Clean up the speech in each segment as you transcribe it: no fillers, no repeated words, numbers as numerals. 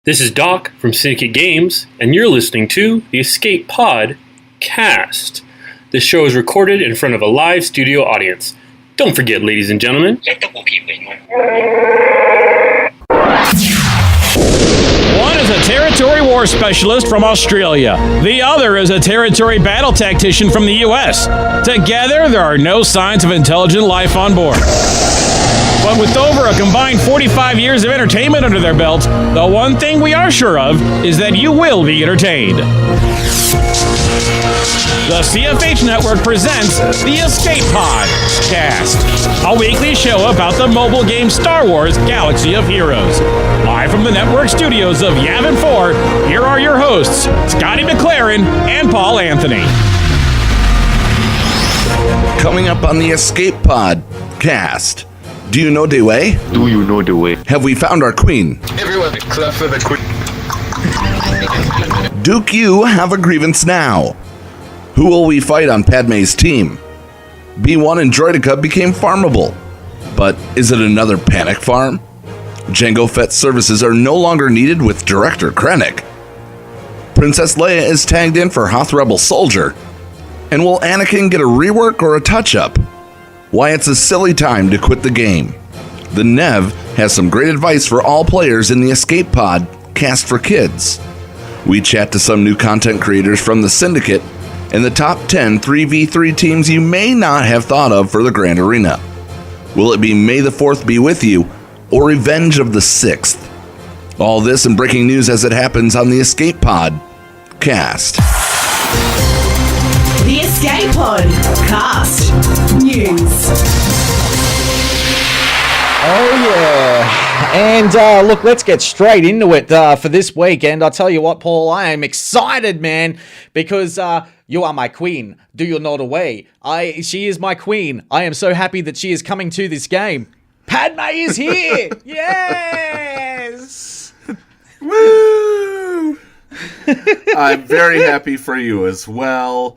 This is Doc from Syndicate Games, and you're listening to the Escape Pod Cast. This show is recorded in front of a live studio audience. Don't forget, ladies and gentlemen. One is a territory war specialist from Australia. The other is a territory battle tactician from the U.S. Together, there are no signs of intelligent life on board. But with over a combined 45 years of entertainment under their belt, the one thing we are sure of is that you will be entertained. The CFH Network presents the Escape Pod Cast, a weekly show about the mobile game Star Wars Galaxy of Heroes. Live from the network studios of Yavin 4, here are your hosts, Scotty McLaren and Paul Anthony. Coming up on the Escape Pod Cast. Do you know Da Wae? Do you know Da Wae? Have we found our queen? Everyone except for the queen. Dook-U have a grievance now. Who will we fight on Padme's team? B1 and Droideka became farmable. But is it another panic farm? Jango Fett services are no longer needed with Director Krennic. Princess Leia is tagged in for Hoth Rebel Soldier. And will Anakin get a rework or a touch-up? Why it's a silly time to quit the game. The Nev has some great advice for all players in the Escape Pod Cast for Kids. We chat to some new content creators from the Syndicate and the top 10 3v3 teams you may not have thought of for the Grand Arena. Will it be May the 4th be with you or Revenge of the 6th? All this and breaking news as it happens on the Escape Pod Cast. The Escape Pod Cast News. Oh, yeah. And look, let's get straight into it for this weekend. I'll tell you what, Paul, I am excited, man, because you are my queen. Do you know the way? She is my queen. I am so happy that she is coming to this game. Padme is here. Yes. Woo! I'm very happy for you as well.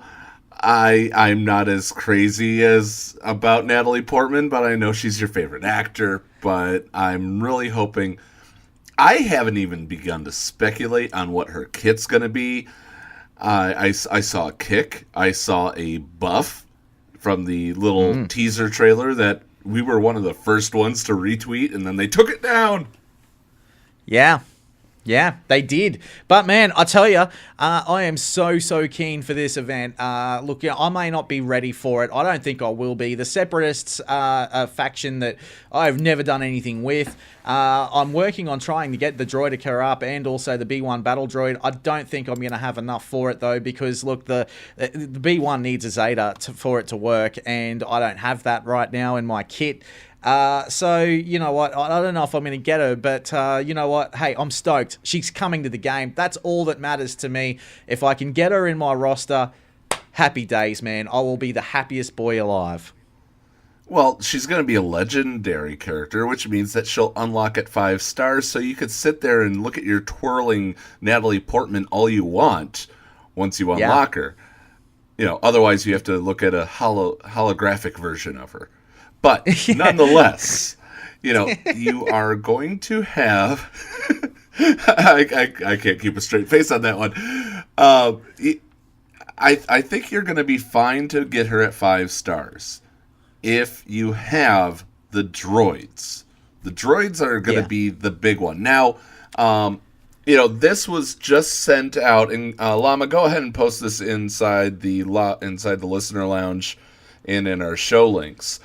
I'm not as crazy as about Natalie Portman, but I know she's your favorite actor. But I'm really hoping. I haven't even begun to speculate on what her kit's going to be. I saw a kick. I saw a buff from the little teaser trailer that we were one of the first ones to retweet, and then they took it down. Yeah, they did. But, man, I tell you, I am so keen for this event. Look, I may not be ready for it. I don't think I will be. The Separatists are a faction that I've never done anything with. I'm working on trying to get the Droideka up and also the B1 Battle Droid. I don't think I'm going to have enough for it, though, because, look, the B1 needs a Zeta for it to work, and I don't have that right now in my kit. So, you know what, I don't know if I'm going to get her, but you know what, hey, I'm stoked. She's coming to the game. That's all that matters to me. If I can get her in my roster, happy days, man. I will be the happiest boy alive. Well, she's going to be a legendary character, which means that she'll unlock at 5 stars, so you could sit there and look at your twirling Natalie Portman all you want once you unlock her. You know, otherwise you have to look at a holographic version of her. But nonetheless, you know, you are going to have... I can't keep a straight face on that one. I think you're going to be fine to get her at 5 stars if you have the droids. The droids are going to be the big one. Now, you know, this was just sent out, and Llama, go ahead and post this inside the listener lounge and in our show links.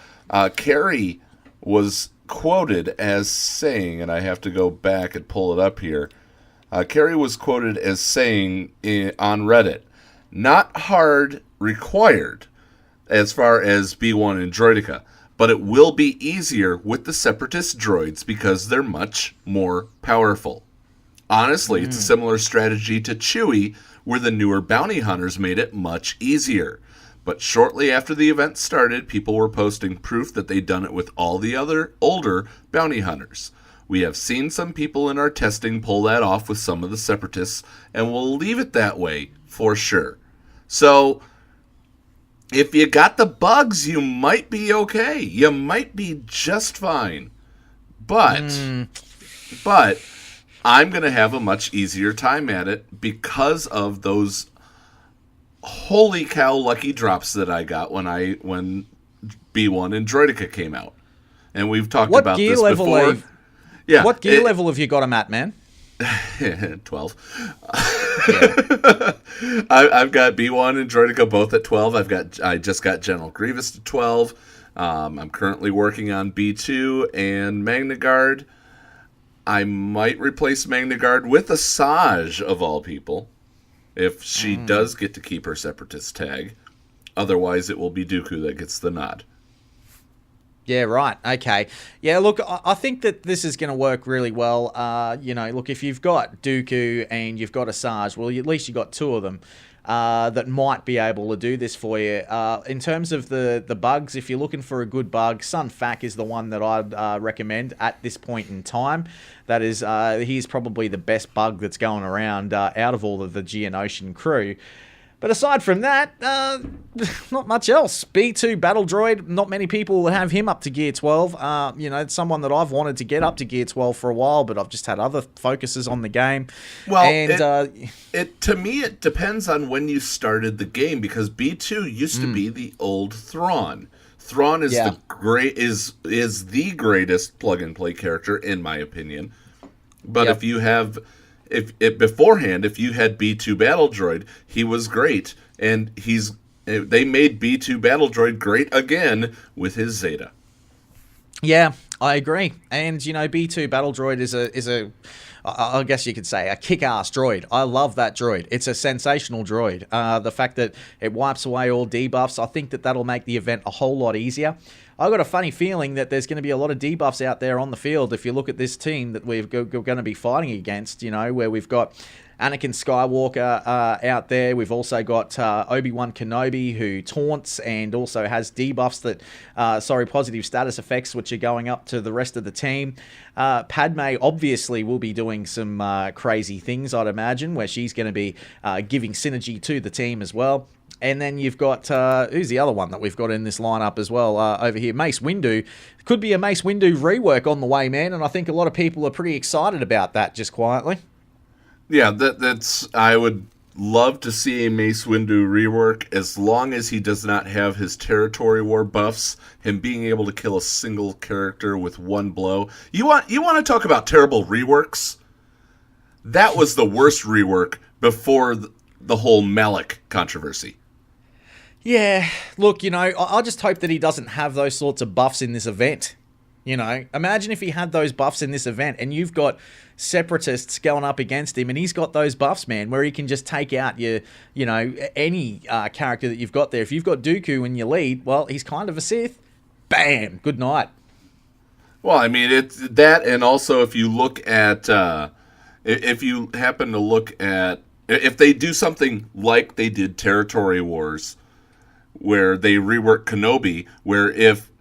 Carrie was quoted as saying, and I have to go back and pull it up here. Carrie was quoted as saying on Reddit, "Not hard required as far as B1 and Droideka, but it will be easier with the Separatist droids because they're much more powerful. Honestly, it's a similar strategy to Chewie, where the newer bounty hunters made it much easier. But shortly after the event started, people were posting proof that they'd done it with all the other older bounty hunters. We have seen some people in our testing pull that off with some of the Separatists, and we'll leave it that way for sure. So, if you got the bugs, you might be okay. You might be just fine. But I'm going to have a much easier time at it because of those holy cow lucky drops that I got when B1 and Droideka came out. And we've talked about this before. What gear level have you got him at, man? 12. I've got B1 and Droideka both at 12. I just got General Grievous to 12. I'm currently working on B2 and Magna Guard. I might replace Magna Guard with Asajj, of all people, if she does get to keep her Separatist tag. Otherwise, it will be Dook-U that gets the nod. Yeah, right. Okay. Yeah, look, I think that this is going to work really well. Look, if you've got Dook-U and you've got Asajj, well, at least you've got two of them that might be able to do this for you. In terms of the bugs, if you're looking for a good bug, Sun Fac is the one that I'd recommend at this point in time. That is, he's probably the best bug that's going around out of all of the Geonosian crew. But aside from that, not much else. B2 Battle Droid, not many people have him up to Gear 12. It's someone that I've wanted to get up to Gear 12 for a while, but I've just had other focuses on the game. Well, to me, it depends on when you started the game, because B2 used to be the old Thrawn. Thrawn is the greatest plug-and-play character, in my opinion. But if you have... If you had B2 Battle Droid, he was great, and they made B2 Battle Droid great again with his Zeta. Yeah, I agree. And B2 Battle Droid is a I guess you could say a kick-ass droid. I love that droid. It's a sensational droid. The fact that it wipes away all debuffs, I think that'll make the event a whole lot easier. I've got a funny feeling that there's going to be a lot of debuffs out there on the field if you look at this team that we're going to be fighting against, where we've got Anakin Skywalker out there. We've also got Obi-Wan Kenobi, who taunts and also has debuffs positive status effects, which are going up to the rest of the team. Padme obviously will be doing some crazy things, I'd imagine, where she's going to be giving synergy to the team as well. And then you've got, who's the other one that we've got in this lineup as well over here? Mace Windu. Could be a Mace Windu rework on the way, man, and I think a lot of people are pretty excited about that, just quietly. Yeah, that's. I would love to see a Mace Windu rework, as long as he does not have his territory war buffs, him being able to kill a single character with one blow. You want to talk about terrible reworks? That was the worst rework before the whole Malak controversy. Yeah, look, I just hope that he doesn't have those sorts of buffs in this event. Imagine if he had those buffs in this event and you've got separatists going up against him and he's got those buffs, man, where he can just take out any character that you've got there. If you've got Dook-U in your lead, well, he's kind of a Sith. Bam! Good night. Well, I mean, it's that, and also if you look at, if you happen to look at, if they do something like they did Territory Wars, where they rework Kenobi, where if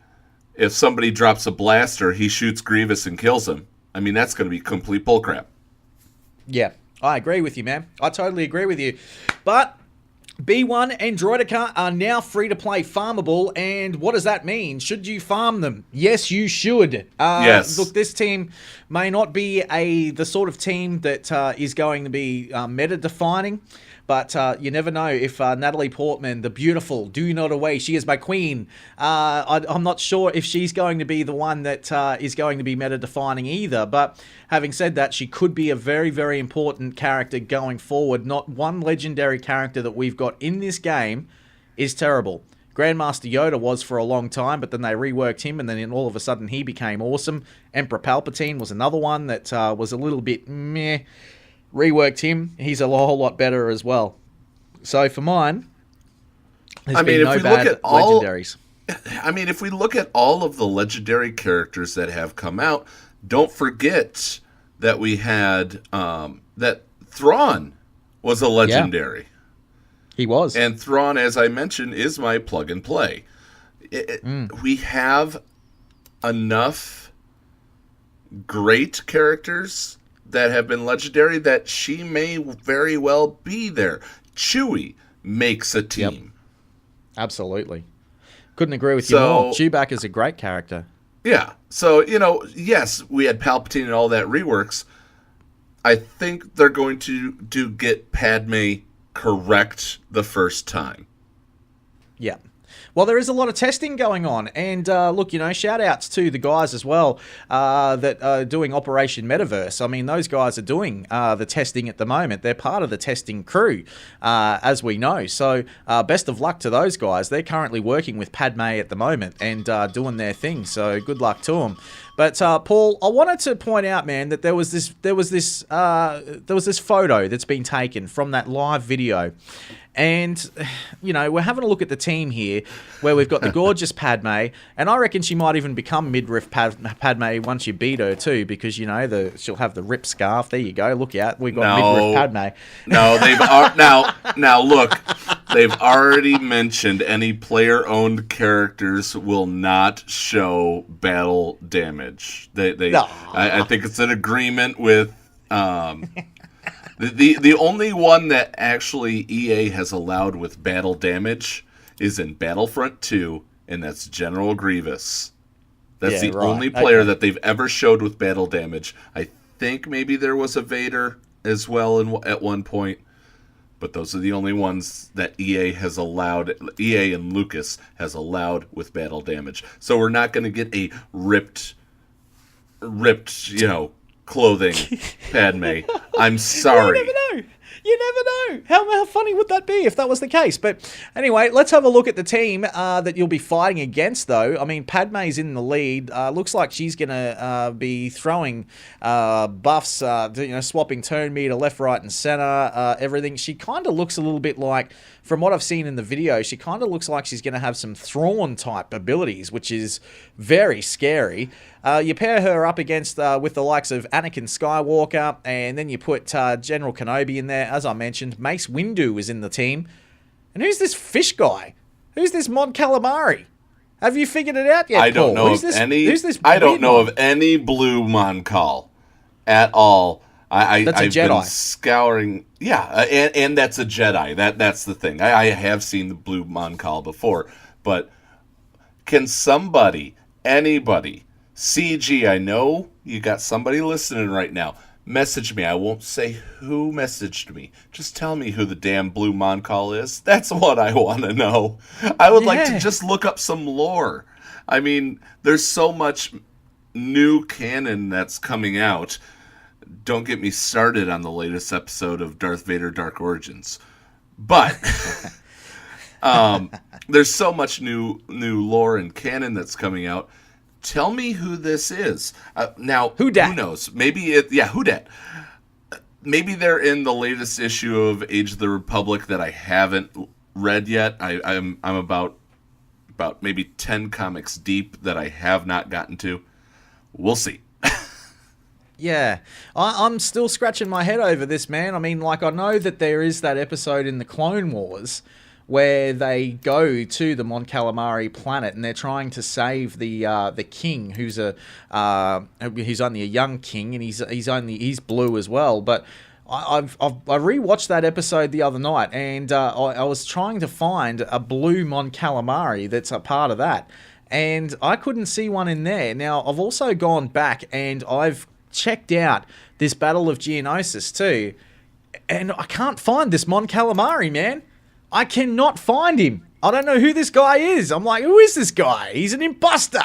somebody drops a blaster, he shoots Grievous and kills him. I mean, that's going to be complete bullcrap. Yeah, I agree with you, man. I totally agree with you. But B1 and Droideka are now free to play farmable, and what does that mean? Should you farm them? Yes, you should. Yes. Look, this team may not be the sort of team that is going to be meta-defining, but you never know if Natalie Portman, the beautiful, Do You Know Da Wae, she is my queen. I'm not sure if she's going to be the one that is going to be meta-defining either. But having said that, she could be a very, very important character going forward. Not one legendary character that we've got in this game is terrible. Grandmaster Yoda was for a long time, but then they reworked him, and then all of a sudden he became awesome. Emperor Palpatine was another one that was a little bit meh. Reworked him, he's a whole lot better as well. So for mine, there's been no bad legendaries. I mean, if we look at all of the legendary characters that have come out, don't forget that we had that Thrawn was a legendary. Yeah, he was. And Thrawn, as I mentioned, is my plug and play. We have enough great characters that have been legendary that she may very well be there. Chewie makes a team. Yep. Absolutely. Couldn't agree with you more. Chewbacca's a great character. Yeah. So, yes, we had Palpatine and all that reworks. I think they're going to get Padme correct the first time. Yeah. Well, there is a lot of testing going on. And look, shout outs to the guys as well that are doing Operation Metaverse. I mean, those guys are doing the testing at the moment. They're part of the testing crew, as we know. So best of luck to those guys. They're currently working with Padme at the moment and doing their thing. So good luck to them. But Paul, I wanted to point out, man, that there was this photo that's been taken from that live video. And, we're having a look at the team here where we've got the gorgeous Padme, and I reckon she might even become midriff Padme once you beat her too, because, she'll have the rip scarf. There you go. Look out. We've got midriff Padme. No, now look, they've already mentioned any player-owned characters will not show battle damage. I think it's an agreement with... The only one that actually EA has allowed with battle damage is in Battlefront 2, and that's General Grievous. That's the only player that they've ever showed with battle damage. I think maybe there was a Vader as well at one point, but those are the only ones that EA has allowed. EA and Lucas has allowed with battle damage. So we're not going to get a ripped, clothing Padme. I'm sorry. You never know. How funny would that be if that was the case? But anyway, let's have a look at the team that you'll be fighting against, though. I mean, Padme's in the lead. Looks like she's going to be throwing buffs, swapping turn meter left, right, and center, everything. She kind of looks a little bit like, from what I've seen in the video, she kind of looks like she's going to have some Thrawn-type abilities, which is very scary. You pair her up against with the likes of Anakin Skywalker, and then you put General Kenobi in there. As I mentioned, Mace Windu is in the team. And who's this fish guy? Who's this Mon Calamari? Have you figured it out yet, I don't Paul? know I don't know of any blue Mon Cal at all. I've been scouring. Yeah, and that's a Jedi. That's the thing. I have seen the blue Mon Cal before, but can anybody, CG, I know you got somebody listening right now. Message me. I won't say who messaged me. Just tell me who the damn blue Mon Cal is. That's what I want to know. I would like to just look up some lore. I mean, there's so much new canon that's coming out. Don't get me started on the latest episode of Darth Vader Dark Origins. But there's so much new lore and canon that's coming out. Tell me who this is. Now, who knows? Maybe who dat? Maybe they're in the latest issue of Age of the Republic that I haven't read yet. I'm about maybe 10 comics deep that I have not gotten to. We'll see. Yeah, I'm still scratching my head over this, man. I mean, I know that there is that episode in the Clone Wars where they go to the Mon Calamari planet and they're trying to save the king, who's only a young king, and he's blue as well. But I rewatched that episode the other night, and I was trying to find a blue Mon Calamari that's a part of that, and I couldn't see one in there. Now I've also gone back and I've checked out this Battle of Geonosis too, and I can't find this Mon Calamari, man. I cannot find him. I don't know who this guy is. I'm like, who is this guy? He's an imposter.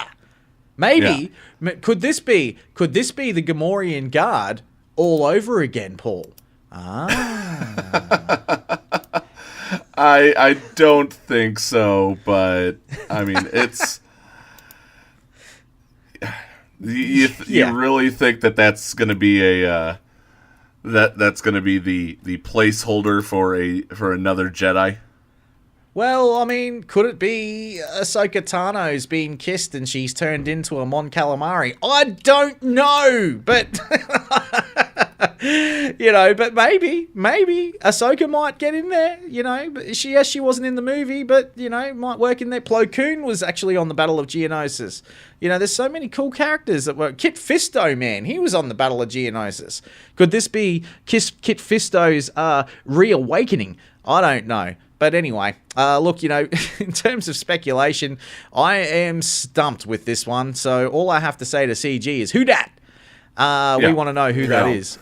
Maybe could this be the Gamorrean Guard all over again, Paul? I don't think so, but I mean, it's you really think that's going to be that's going to be the placeholder for another Jedi? Well, I mean, could it be Ahsoka Tano's been kissed and she's turned into a Mon Calamari? I don't know, but but maybe Ahsoka might get in there. But she wasn't in the movie, but might work in there. Plo Koon was actually on the Battle of Geonosis. There's so many cool characters that were. Kit Fisto, man, he was on the Battle of Geonosis. Could this be Kit Fisto's reawakening? I don't know. But anyway, look, in terms of speculation, I am stumped with this one. So all I have to say to CG is, who dat? We want to know who that is.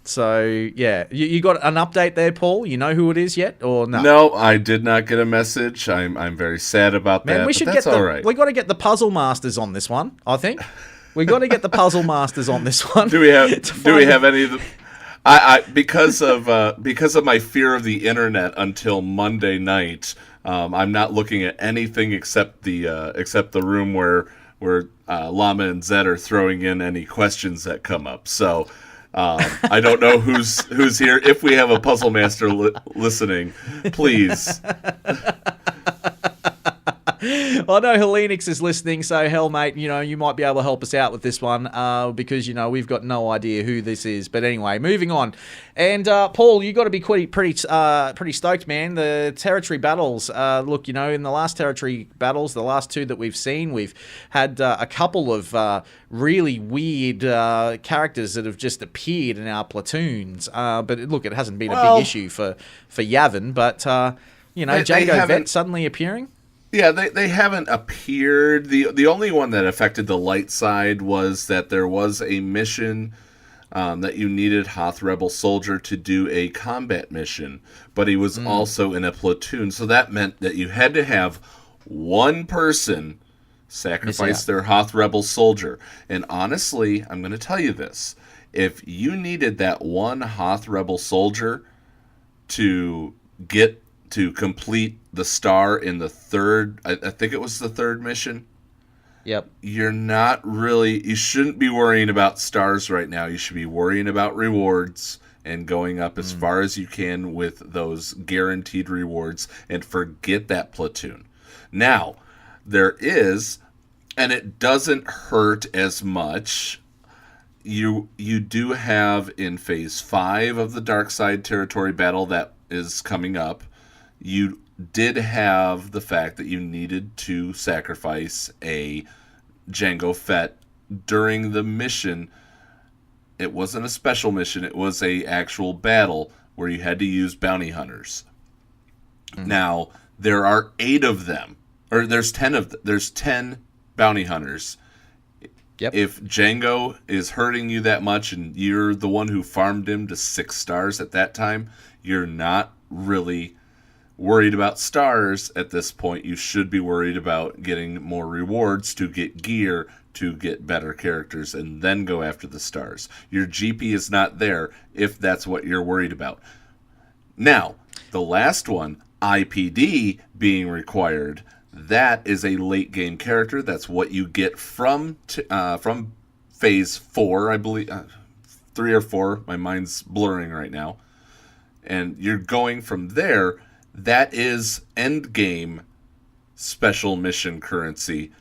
So, yeah. You got an update there, Paul? You know who it is yet, or no? No, I did not get a message. I'm very sad about that. We should that's all right. We got to get the puzzle masters on this one, I think. We got to get the puzzle masters on this one. Do we have any of the... I because of my fear of the internet until Monday night, I'm not looking at anything except the room where Llama and Zed are throwing in any questions that come up. So I don't know who's here. If we have a puzzle master listening, please. I know Helenix is listening, so hell, mate, you might be able to help us out with this one because, we've got no idea who this is. But anyway, moving on. And, Paul, you got to be pretty stoked, man. The territory battles, look, in the last territory battles, the last two that we've seen, we've had a couple of really weird characters that have just appeared in our platoons. But, look, it hasn't been a big issue for Yavin, but, Jango Fett suddenly appearing. Yeah, they haven't appeared. The only one that affected the light side was that there was a mission that you needed Hoth Rebel Soldier to do a combat mission, but he was also in a platoon. So that meant that you had to have one person sacrifice their Hoth Rebel Soldier. And honestly, I'm going to tell you this. If you needed that one Hoth Rebel Soldier to complete the star in the third, I think it was the third mission. Yep. You shouldn't be worrying about stars right now. You should be worrying about rewards and going up as far as you can with those guaranteed rewards and forget that platoon. Now, there is, and it doesn't hurt as much, you do have in Phase 5 of the Dark Side territory battle that is coming up, you did have the fact that you needed to sacrifice a Jango Fett during the mission. It wasn't a special mission, it was a actual battle where you had to use bounty hunters. Now, there are 8 of them, or there's 10 bounty hunters. Yep. If Jango is hurting you that much and you're the one who farmed him to 6 stars at that time, you're not really worried about stars at this point. You should be worried about getting more rewards to get gear, to get better characters, and then go after the stars. Your GP is not there if that's what you're worried about. Now, the last one, IPD being required, that is a late game character. That's what you get from Phase 4, I believe. 3 or 4, my mind's blurring right now. And you're going from there. That is endgame special mission currency.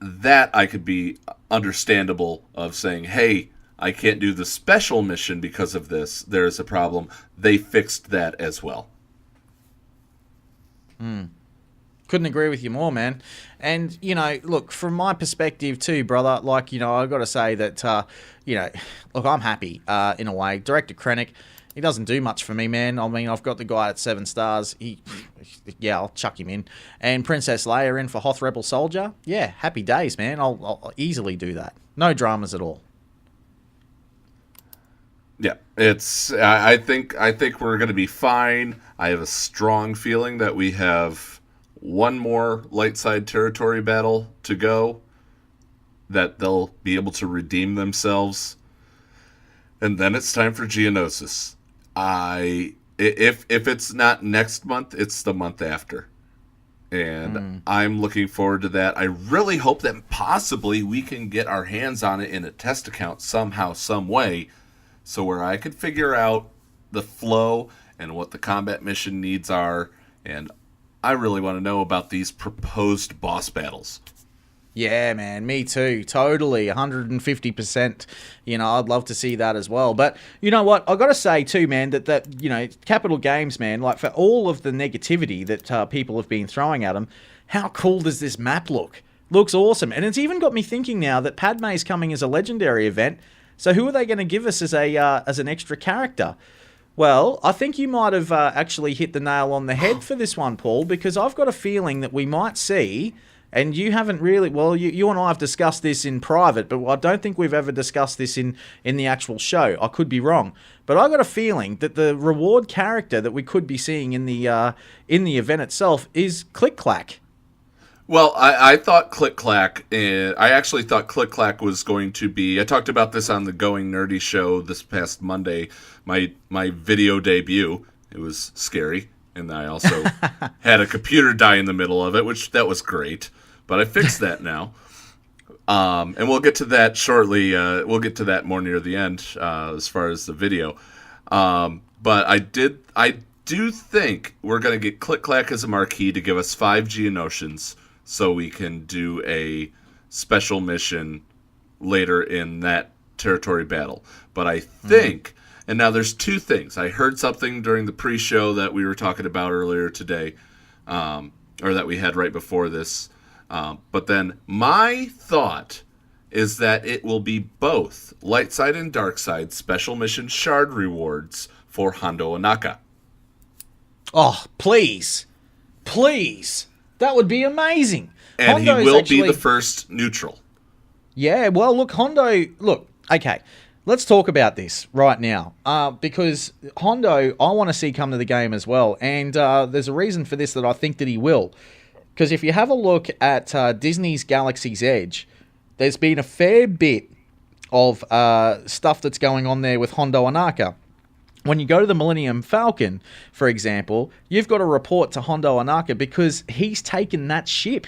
That I could be understandable of saying, hey, I can't do the special mission because of this. There is a problem. They fixed that as well. Couldn't agree with you more, man. And, look, from my perspective too, brother, I've got to say that, look, I'm happy in a way. Director Krennic, he doesn't do much for me, man. I mean, I've got the guy at 7 stars. I'll chuck him in. And Princess Leia in for Hoth Rebel Soldier. Yeah, happy days, man. I'll easily do that. No dramas at all. Yeah, I think we're going to be fine. I have a strong feeling that we have one more light side territory battle to go, that they'll be able to redeem themselves, and then it's time for Geonosis. If it's not next month, it's the month after. And I'm looking forward to that. I really hope that possibly we can get our hands on it in a test account somehow, some way, so where I could figure out the flow and what the combat mission needs are. And I really want to know about these proposed boss battles. Yeah, man, me too. Totally, 150%. I'd love to see that as well. But you know what? I've got to say too, man, that Capital Games, man, for all of the negativity that people have been throwing at them, how cool does this map look? Looks awesome. And it's even got me thinking now that Padme's coming as a legendary event. So who are they going to give us as an extra character? Well, I think you might have actually hit the nail on the head for this one, Paul, because I've got a feeling that we might see And you haven't really, well, you and I have discussed this in private, but I don't think we've ever discussed this in the actual show. I could be wrong. But I got a feeling that the reward character that we could be seeing in the event itself is Click Clack. Well, I thought Click Clack, I actually thought Click Clack was going to be, I talked about this on the Going Nerdy show this past Monday, my video debut. It was scary, and I also had a computer die in the middle of it, that was great, but I fixed that now. And we'll get to that shortly. We'll get to that more near the end as far as the video. But I do think we're going to get Click Clack as a marquee to give us 5 Geonosians, so we can do a special mission later in that territory battle. But I think, and now there's 2 things. I heard something during the pre-show that we were talking about earlier today, or that we had right before this. But then my thought is that it will be both light side and dark side special mission shard rewards for Hondo Ohnaka. Oh, please. Please. That would be amazing. And Hondo's he will be the first neutral. Yeah, well, look, okay. Let's talk about this right now. Because Hondo, I want to see come to the game as well. And there's a reason for this that I think that he will. Because if you have a look at Disney's Galaxy's Edge, there's been a fair bit of stuff that's going on there with Hondo Ohnaka. When you go to the Millennium Falcon, for example, you've got to report to Hondo Ohnaka because he's taken that ship.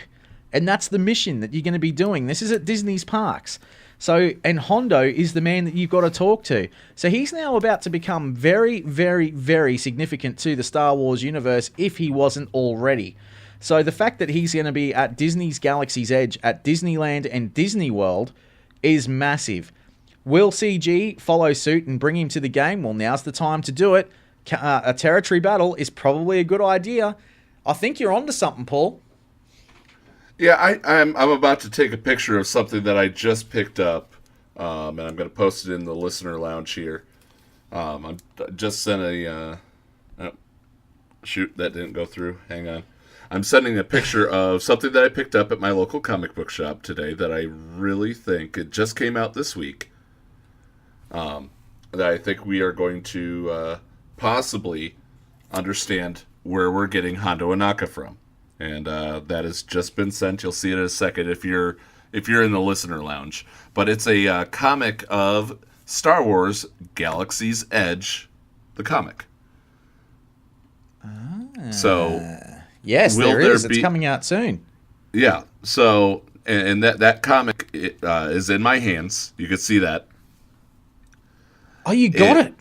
And that's the mission that you're going to be doing. This is at Disney's parks. So, and Hondo is the man that you've got to talk to. So he's now about to become very, very, very significant to the Star Wars universe if he wasn't already. So the fact that he's going to be at Disney's Galaxy's Edge at Disneyland and Disney World is massive. Will CG follow suit and bring him to the game? Well, now's the time to do it. A territory battle is probably a good idea. I think you're onto something, Paul. Yeah, I'm about to take a picture of something that I just picked up, and I'm going to post it in the listener lounge here. I just sent oh, shoot, that didn't go through. Hang on. I'm sending a picture of something that I picked up at my local comic book shop today that I really think, it just came out this week, that I think we are going to possibly understand where we're getting Hondo Ohnaka from. And that has just been sent. You'll see it in a second if you're in the listener lounge. But it's a comic of Star Wars Galaxy's Edge, the comic. So yes, there is. It's coming out soon. Yeah. So and that comic is in my hands. You can see that. Oh, you got it.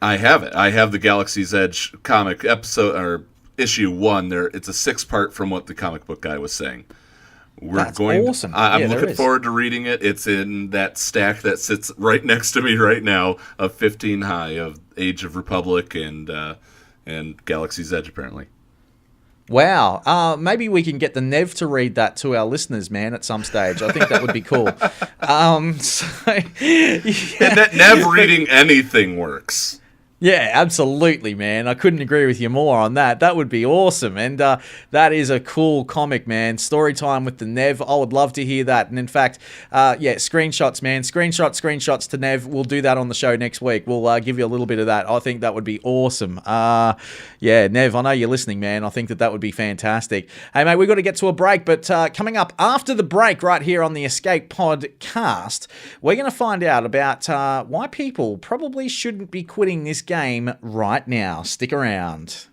I have it. I have the Galaxy's Edge comic episode or issue 1 there. It's a 6-part from what the comic book guy was saying. That's awesome. I'm looking forward to reading it. It's in that stack that sits right next to me right now of 15 high of Age of Republic and Galaxy's Edge apparently. Wow. Maybe we can get the Nev to read that to our listeners, man, at some stage. I think that would be cool. Yeah. And that Nev reading anything works. Yeah, absolutely, man. I couldn't agree with you more on that. That would be awesome. And that is a cool comic, man. Story time with the Nev. I would love to hear that. And in fact, screenshots, man. Screenshots to Nev. We'll do that on the show next week. We'll give you a little bit of that. I think that would be awesome. Nev, I know you're listening, man. I think that would be fantastic. Hey, mate, we've got to get to a break. But coming up after the break right here on the Escape Podcast, we're going to find out about why people probably shouldn't be quitting this game right now. Stick around.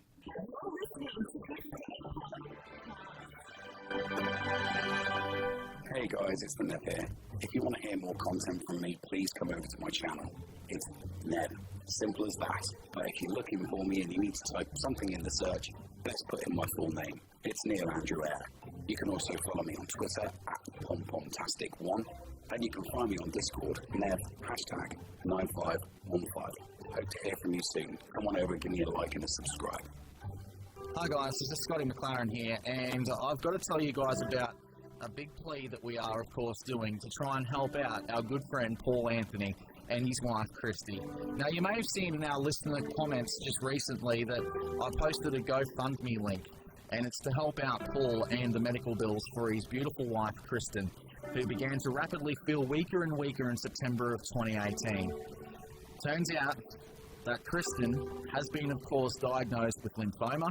Hey guys, it's the Neb here. If you want to hear more content from me, please come over to my channel. It's Neb. Simple as that. But if you're looking for me and you need to type something in the search, let's put in my full name. It's Neil Andrew Eyre. You can also follow me on Twitter at PomPomtastic1. And you can find me on Discord, Nev, #9515. Hope to hear from you soon. Come on over, give me a like and a subscribe. Hi guys, this is Scotty McLaren here, and I've got to tell you guys about a big plea that we are, of course, doing to try and help out our good friend Paul Anthony and his wife Christy. Now, you may have seen in our listener comments just recently that I posted a GoFundMe link. and it's to help out Paul and the medical bills for his beautiful wife, Kristen, who began to rapidly feel weaker and weaker in September of 2018. Turns out that Kristen has been, of course, diagnosed with lymphoma,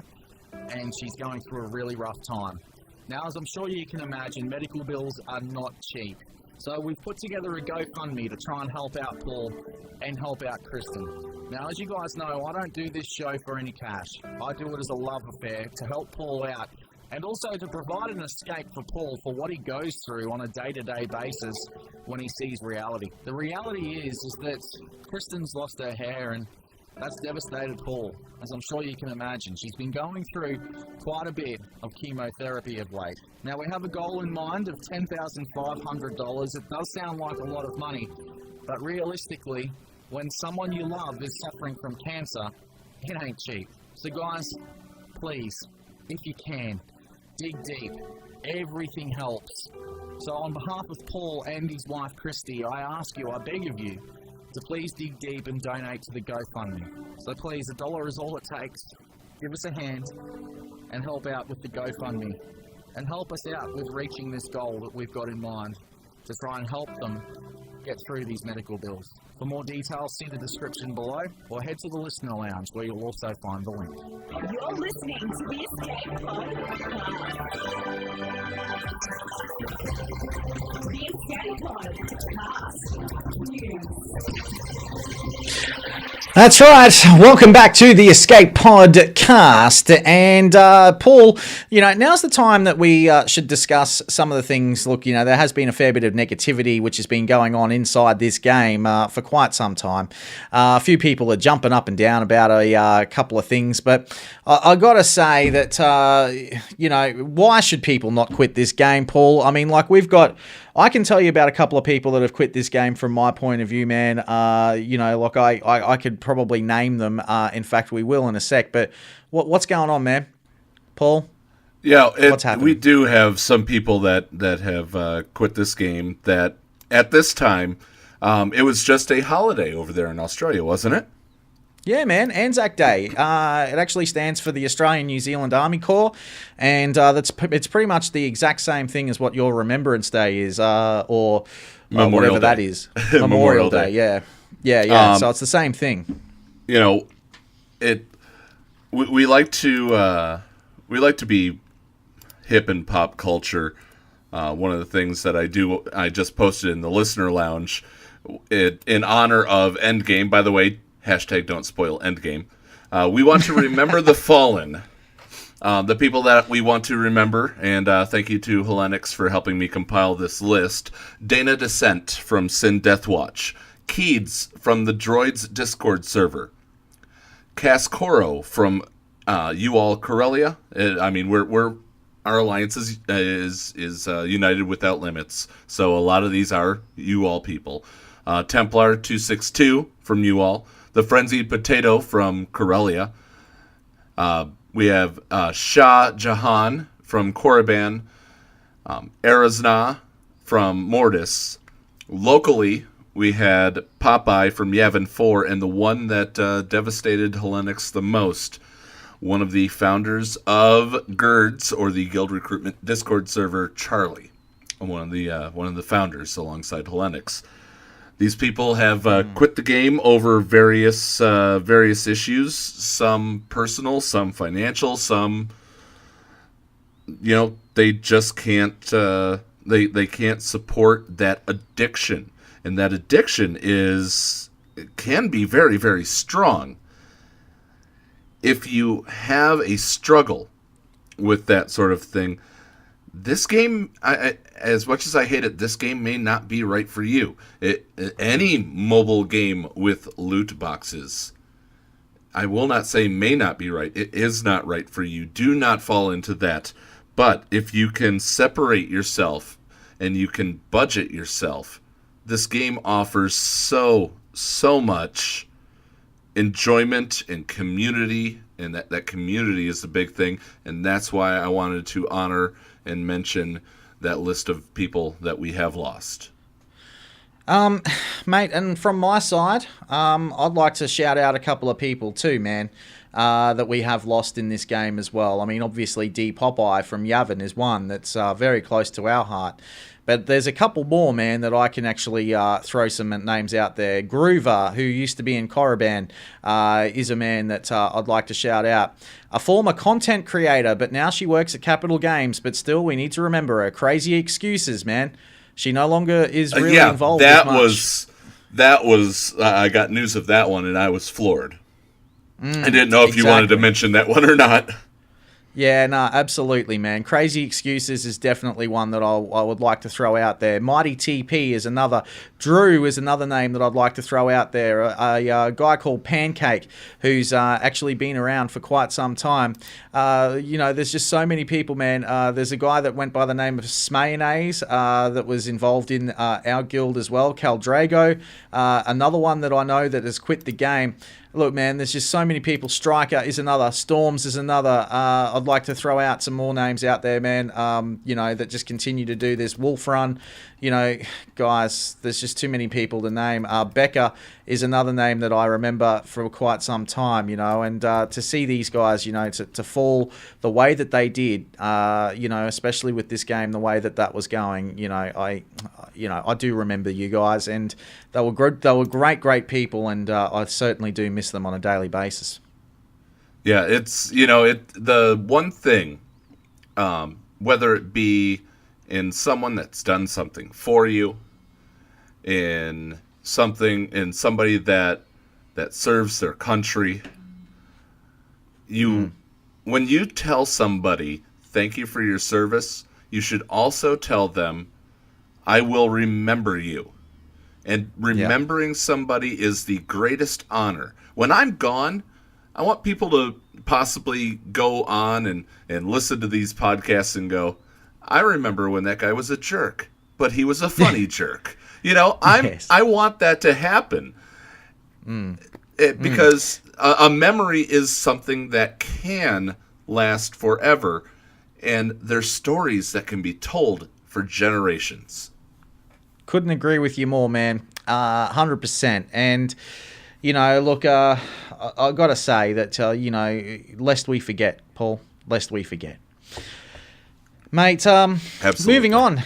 and she's going through a really rough time. Now, as I'm sure you can imagine, medical bills are not cheap. So we've put together a GoFundMe to try and help out Paul and help out Kristen. Now, as you guys know, I don't do this show for any cash. I do it as a love affair to help Paul out and also to provide an escape for Paul for what he goes through on a day-to-day basis when he sees reality. The reality is that Kristen's lost her hair, and that's devastated Paul, as I'm sure you can imagine. She's been going through quite a bit of chemotherapy of late. Now, we have a goal in mind of $10,500. It does sound like a lot of money, but realistically, when someone you love is suffering from cancer, it ain't cheap. So guys, please, if you can, dig deep. Everything helps. So on behalf of Paul and his wife Christy, I ask you, I beg of you, to please dig deep and donate to the GoFundMe. So please, $1 is all it takes. Give us a hand and help out with the GoFundMe. And help us out with reaching this goal that we've got in mind to try and help them get through these medical bills. For more details, see the description below or head to the Listener Lounge where you'll also find the link. You're listening to the Escape Pod Podcast. The Escape Pod Podcast News. That's right. Welcome back to the Escape Podcast. And Paul, now's the time that we should discuss some of the things. Look, there has been a fair bit of negativity which has been going on inside this game for quite some time. A few people are jumping up and down about a couple of things, but I got to say that, why should people not quit this game, Paul? I mean, I can tell you about a couple of people that have quit this game from my point of view, man. I could probably name them. In fact, we will in a sec. But what's going on, man? Paul? Yeah, what's happening? We do have some people that have quit this game that at this time, it was just a holiday over there in Australia, wasn't it? Yeah, man, Anzac Day. It actually stands for the Australian New Zealand Army Corps, and it's pretty much the exact same thing as what your Remembrance Day is, or whatever that is. Memorial Day. Yeah. So it's the same thing. We like to be hip in pop culture. One of the things that I just posted in the Listener Lounge, in honor of Endgame. By the way, hashtag don't spoil Endgame. We want to remember the fallen, the people that we want to remember, and thank you to Hellenix for helping me compile this list. Dana Descent from Sin Deathwatch, Keeds from the Droids Discord server, Cascoro from You All Corellia. We're our alliance is United Without Limits, so a lot of these are You All people. Templar 262 from You All. The Frenzied Potato from Corellia. We have Shah Jahan from Korriban. Arazna from Mortis. Locally, we had Popeye from Yavin 4, and the one that devastated Hellenix the most, one of the founders of GERDS, or the Guild Recruitment Discord server, Charlie, one of the founders alongside Hellenix. These people have quit the game over various issues, some personal, some financial, some, they just can't they can't support that addiction, and that addiction can be very, very strong. If you have a struggle with that sort of thing, this game, as much as I hate it, this game may not be right for you. Any mobile game with loot boxes, I will not say may not be right. It is not right for you. Do not fall into that. But if you can separate yourself and you can budget yourself, this game offers so much enjoyment and community, and that community is the big thing, and that's why I wanted to honor and mention that list of people that we have lost. Mate, and from my side, I'd like to shout out a couple of people too, man, that we have lost in this game as well. I mean, obviously, D. Popeye from Yavin is one that's very close to our heart. But there's a couple more, man, that I can actually throw some names out there. Groover, who used to be in Korriban, is a man that I'd like to shout out. A former content creator, but now she works at Capital Games. But still, we need to remember her. Crazy excuses, man. She no longer is really involved as much. That was I got news of that one, and I was floored. I didn't know if you wanted to mention that one or not. Yeah, no, absolutely, man. Crazy Excuses is definitely one that I would like to throw out there. Mighty TP is another. Drew is another name that I'd like to throw out there. A guy called Pancake, who's actually been around for quite some time. There's just so many people, man. There's a guy that went by the name of Smayonnaise that was involved in our guild as well, Caldrago. Another one that I know that has quit the game. Look, man, there's just so many people. Striker is another. Storms is another. I'd like to throw out some more names out there, man, that just continue to do this. Wolf Run, guys, there's just too many people to name. Becca is another name that I remember for quite some time, and to see these guys, to fall the way that they did, especially with this game, the way that was going, I do remember you guys, and they were great people, and I certainly do miss them on a daily basis. Yeah, it's the one thing, whether it be in someone that's done something for you, in somebody that serves their country, when you tell somebody thank you for your service, you should also tell them I will remember you. And remembering somebody is the greatest honor. When I'm gone, I want people to possibly go on and listen to these podcasts and go, I remember when that guy was a jerk, but he was a funny jerk. I want that to happen. Because a memory is something that can last forever, and there's stories that can be told for generations. Couldn't agree with you more, man. 100%. And, look, I got to say that, lest we forget, Paul, lest we forget. Mate, Absolutely. Moving on.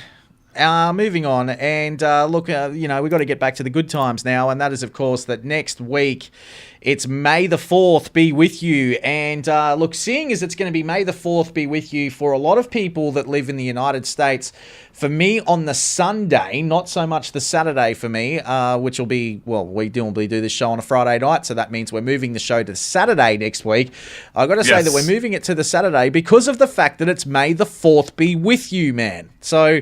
And look, we've got to get back to the good times now, and that is, of course, that next week it's May the 4th be with you. And look, seeing as it's going to be May the 4th be with you for a lot of people that live in the United States, for me on the Sunday, not so much the Saturday for me, which will be, we normally do this show on a Friday night, so that means we're moving the show to Saturday next week. I've got to say that we're moving it to the Saturday because of the fact that it's May the 4th be with you, man. So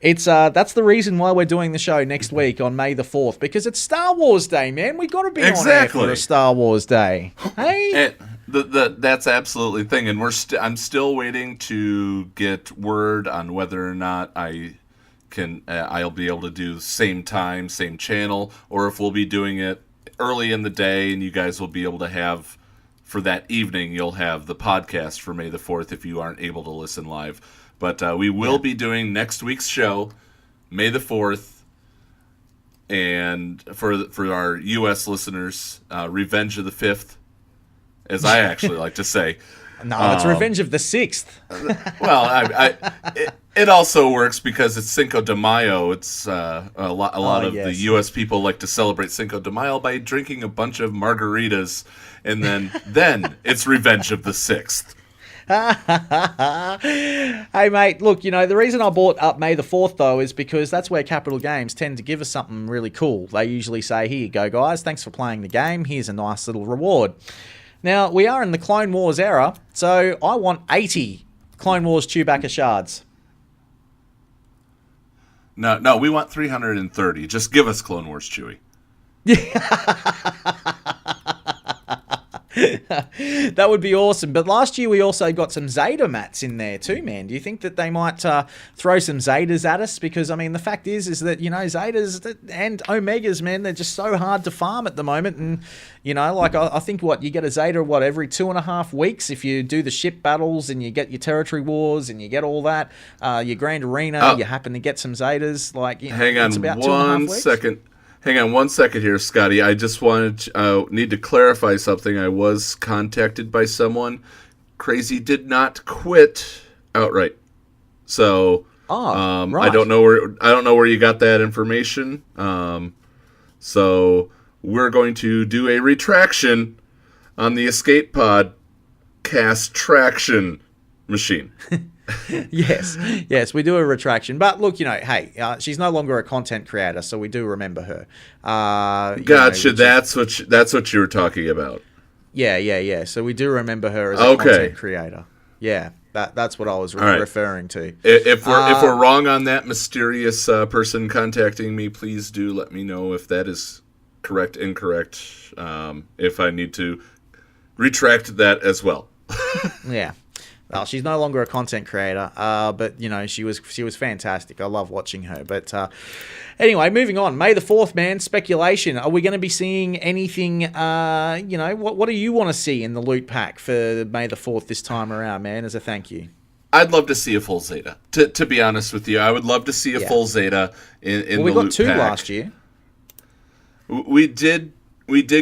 it's that's the reason why we're doing the show next week on May the 4th, because it's Star Wars Day, man. We got to be on air for a Star Wars Day. Hey, that's absolutely the thing, and I'm still waiting to get word on whether or not I'll be able to do same time, same channel, or if we'll be doing it early in the day, and you guys will be able to have for that evening. You'll have the podcast for May the 4th if you aren't able to listen live. But we will be doing next week's show, May the 4th, and for our U.S. listeners, Revenge of the 5th, as I actually like to say. No, it's Revenge of the 6th. Well, it also works because it's Cinco de Mayo. It's a lot of the U.S. people like to celebrate Cinco de Mayo by drinking a bunch of margaritas, and then it's Revenge of the 6th. Hey, mate, look, the reason I brought up May the 4th, though, is because that's where Capital Games tend to give us something really cool. They usually say, here you go, guys, thanks for playing the game. Here's a nice little reward. Now, we are in the Clone Wars era, so I want 80 Clone Wars Chewbacca shards. No, we want 330. Just give us Clone Wars Chewie. That would be awesome. But last year we also got some Zeta mats in there too, man. Do you think that they might throw some Zetas at us? Because, I mean, the fact is that, you know, Zetas and Omegas, man, they're just so hard to farm at the moment. And, you know, like, I think, you get a Zeta, every 2.5 weeks if you do the ship battles and you get your territory wars and you get all that, your Grand Arena, you happen to get some Zetas. Like, you know, hang on it's about 2.5 weeks. second. Hang on 1 second here, Scotty. I just need to clarify something. I was contacted by someone. Crazy did not quit outright. So right. I don't know where you got that information. So we're going to do a retraction on the Escape Pod cast traction machine. Yes, we do a retraction. But look, you know, hey, she's no longer a content creator, so we do remember her. Gotcha. That's what you were talking about. Yeah. So we do remember her as a content creator. Yeah, that's what I was referring to. If we're wrong on that mysterious person contacting me, please do let me know if that is correct, incorrect. If I need to retract that as well. Yeah. Well, she's no longer a content creator, but, you know, she was fantastic. I love watching her. But anyway, moving on. May the 4th, man, speculation. Are we going to be seeing anything, you know, what do you want to see in the loot pack for May the 4th this time around, man, as a thank you? I'd love to see a full Zeta. To be honest with you, I would love to see a full Zeta in the loot pack. We got 2 last year. We did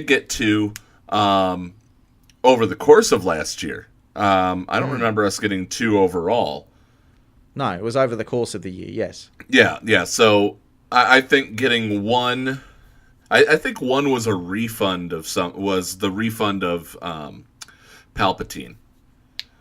get 2 over the course of last year. I don't remember us getting 2 overall. No, it was over the course of the year, yes. Yeah. So I think getting 1... I think 1 was a refund of the refund of Palpatine.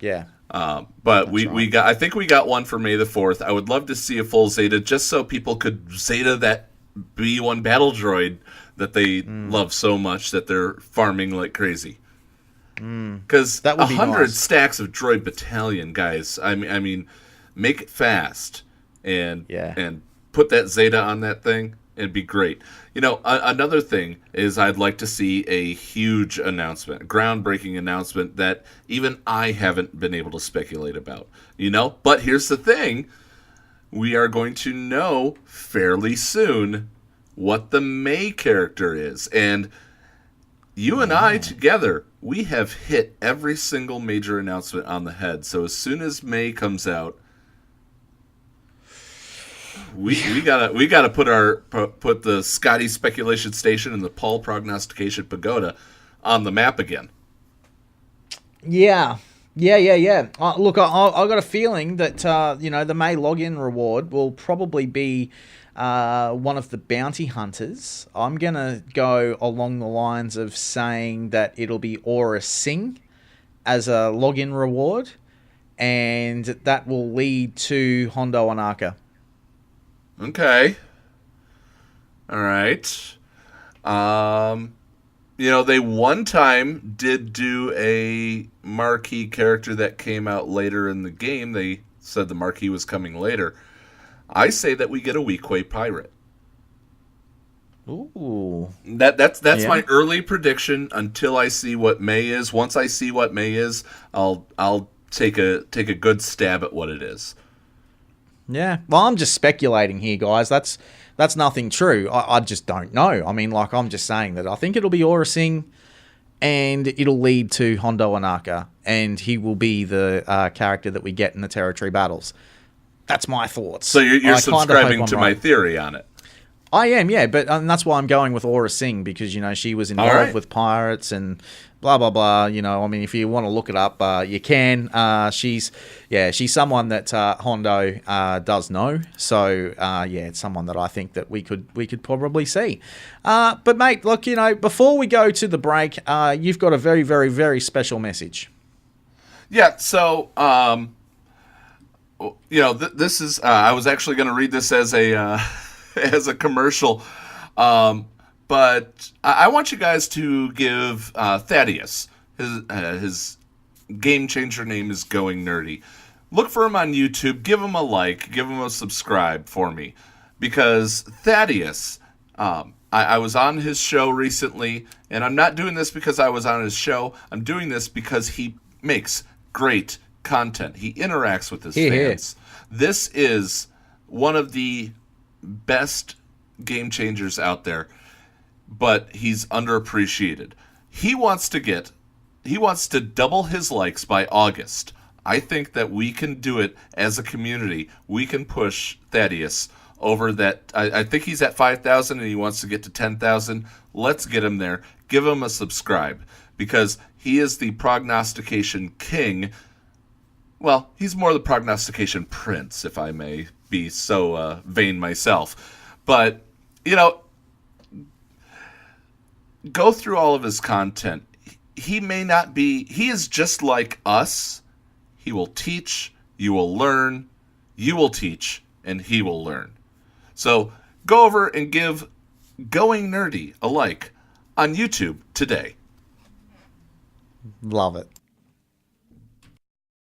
Yeah. But we got... I think we got 1 for May the 4th. I would love to see a full Zeta just so people could Zeta that B1 battle droid that they love so much that they're farming like crazy. Because 100 stacks of droid battalion, guys. I mean, make it fast and put that Zeta on that thing. It'd be great. You know, another thing is I'd like to see a huge announcement, a groundbreaking announcement that even I haven't been able to speculate about. You know, but here's the thing: we are going to know fairly soon what the May character is, and you and I together, we have hit every single major announcement on the head. So as soon as May comes out, we gotta put the Scotty Speculation Station and the Paul Prognostication Pagoda on the map again. Yeah. Look, I got a feeling that you know, the May login reward will probably be one of the bounty hunters. I'm going to go along the lines of saying that it'll be Aura Singh as a login reward, and that will lead to Hondo Anaka. Okay. All right. You know, they one time did do a marquee character that came out later in the game. They said the marquee was coming later. I say that we get a Weequay pirate. Ooh. That's my early prediction until I see what May is. Once I see what May is, I'll take a good stab at what it is. Yeah. Well, I'm just speculating here, guys. That's nothing true. I just don't know. I mean, like, I'm just saying that I think it'll be Aura Singh, and it'll lead to Hondo Anaka, and he will be the character that we get in the territory battles. That's my thoughts. So you're subscribing to my theory on it. I am, yeah, but that's why I'm going with Aura Singh, because, you know, she was involved with pirates and blah, blah, blah. You know, I mean, if you want to look it up, you can. She's someone that Hondo does know. So, it's someone that I think that we could probably see. But, mate, look, you know, before we go to the break, you've got a very, very, very special message. Yeah, so... you know, this is. I was actually going to read this as a as a commercial, but I want you guys to give Thaddeus, his game changer name is Going Nerdy. Look for him on YouTube. Give him a like. Give him a subscribe for me, because Thaddeus I was on his show recently, and I'm not doing this because I was on his show. I'm doing this because he makes great content. He interacts with his fans. This is one of the best game changers out there, but he's underappreciated. He wants to double his likes by August. I think that we can do it as a community. We can push Thaddeus over that. I think he's at 5,000 and he wants to get to 10,000. Let's get him there. Give him a subscribe because he is the prognostication king. Well, he's more the prognostication prince, if I may be so vain myself. But, go through all of his content. He is just like us. He will teach, you will learn, you will teach, and he will learn. So go over and give Going Nerdy a like on YouTube today. Love it.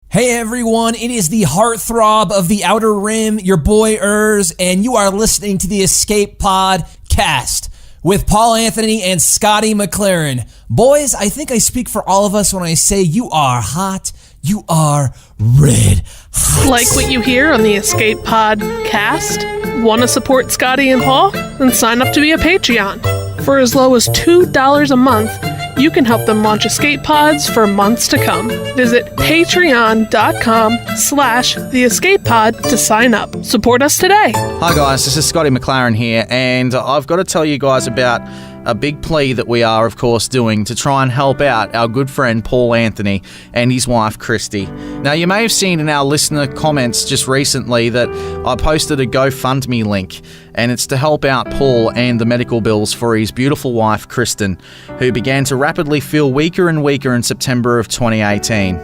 Hey everyone, it is the heartthrob of the Outer Rim, your boy Urs, and you are listening to the Escape Pod cast with Paul Anthony and Scotty McLaren. Boys, I think I speak for all of us when I say you are hot, you are red hot. Like what you hear on the Escape Pod cast? Want to support Scotty and Paul? Then sign up to be a Patreon. For as low as $2 a month, you can help them launch escape pods for months to come. Visit patreon.com/theescapepod to sign up. Support us today. Hi guys, this is Scotty McLaren here, and I've got to tell you guys about a big plea that we are, of course, doing to try and help out our good friend Paul Anthony and his wife Christy. Now, you may have seen in our listener comments just recently that I posted a GoFundMe link, and it's to help out Paul and the medical bills for his beautiful wife Kristen, who began to rapidly feel weaker and weaker in September of 2018.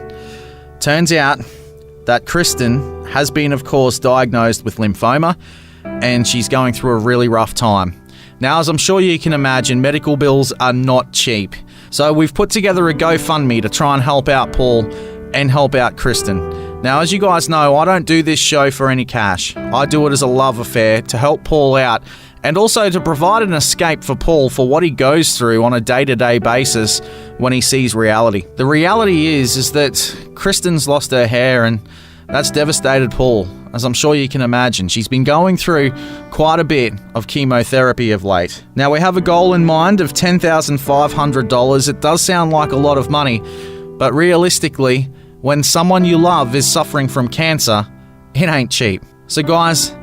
Turns out that Kristen has been, of course, diagnosed with lymphoma, and she's going through a really rough time. Now, as I'm sure you can imagine, medical bills are not cheap. So we've put together a GoFundMe to try and help out Paul and help out Kristen. Now, as you guys know, I don't do this show for any cash. I do it as a love affair to help Paul out and also to provide an escape for Paul for what he goes through on a day-to-day basis when he sees reality. The reality is that Kristen's lost her hair, and that's devastated Paul, as I'm sure you can imagine. She's been going through quite a bit of chemotherapy of late. Now, we have a goal in mind of $10,500. It does sound like a lot of money, but realistically, when someone you love is suffering from cancer, it ain't cheap. So guys,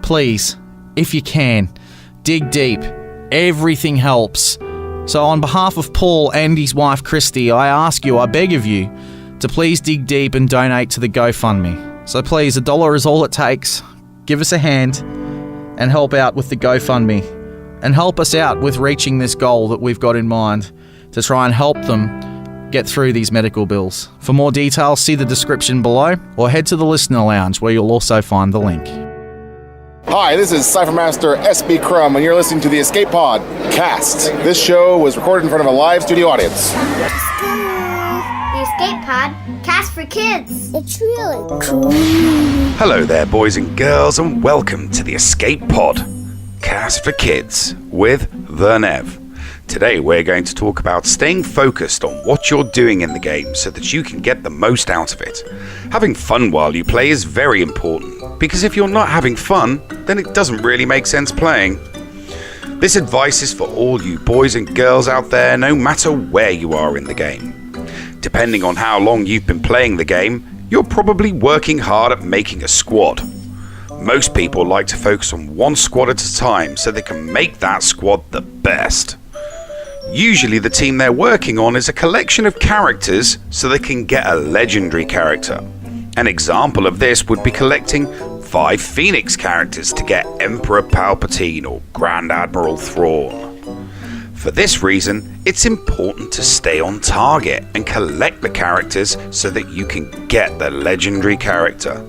please, if you can, dig deep. Everything helps. So on behalf of Paul and his wife Christy, I ask you, I beg of you, to please dig deep and donate to the GoFundMe. So please, $1 is all it takes. Give us a hand and help out with the GoFundMe. And help us out with reaching this goal that we've got in mind to try and help them get through these medical bills. For more details, see the description below or head to the Listener Lounge where you'll also find the link. Hi, this is Cypher Master SB Crumb, and you're listening to the Escape Pod cast. This show was recorded in front of a live studio audience. The Escape Pod cast for kids. It's really cool. Hello there, boys and girls, and welcome to the Escape Pod cast for kids with The Nev. Today we're going to talk about staying focused on what you're doing in the game so that you can get the most out of it. Having fun while you play is very important, because if you're not having fun, then it doesn't really make sense playing. This advice is for all you boys and girls out there, no matter where you are in the game. Depending on how long you've been playing the game, you're probably working hard at making a squad. Most people like to focus on one squad at a time so they can make that squad the best. Usually the team they're working on is a collection of characters so they can get a legendary character. An example of this would be collecting 5 Phoenix characters to get Emperor Palpatine or Grand Admiral Thrawn. For this reason, it's important to stay on target and collect the characters so that you can get the legendary character.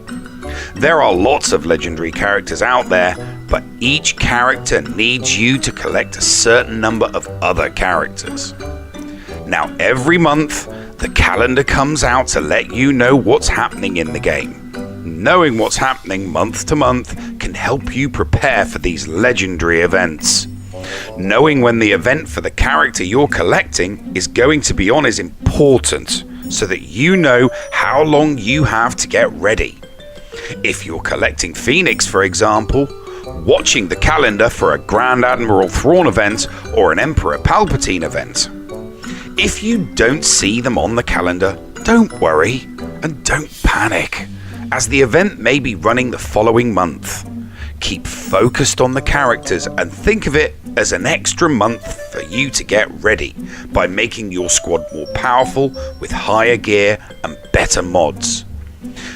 There are lots of legendary characters out there, but each character needs you to collect a certain number of other characters. Now, every month, the calendar comes out to let you know what's happening in the game. Knowing what's happening month to month can help you prepare for these legendary events. Knowing when the event for the character you're collecting is going to be on is important, so that you know how long you have to get ready. If you're collecting Phoenix, for example, watching the calendar for a Grand Admiral Thrawn event or an Emperor Palpatine event. If you don't see them on the calendar, don't worry and don't panic, as the event may be running the following month. Keep focused on the characters and think of it as an extra month for you to get ready by making your squad more powerful with higher gear and better mods.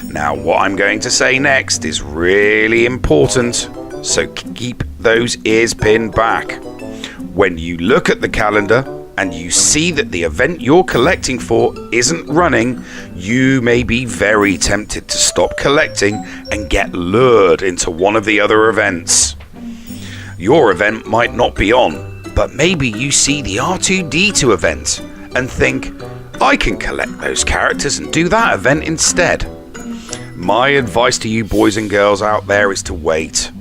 Now, what I'm going to say next is really important, so keep those ears pinned back. When you look at the calendar and you see that the event you're collecting for isn't running, you may be very tempted to stop collecting and get lured into one of the other events. Your event might not be on, but maybe you see the R2-D2 event and think, I can collect those characters and do that event instead. My advice to you boys and girls out there is to wait.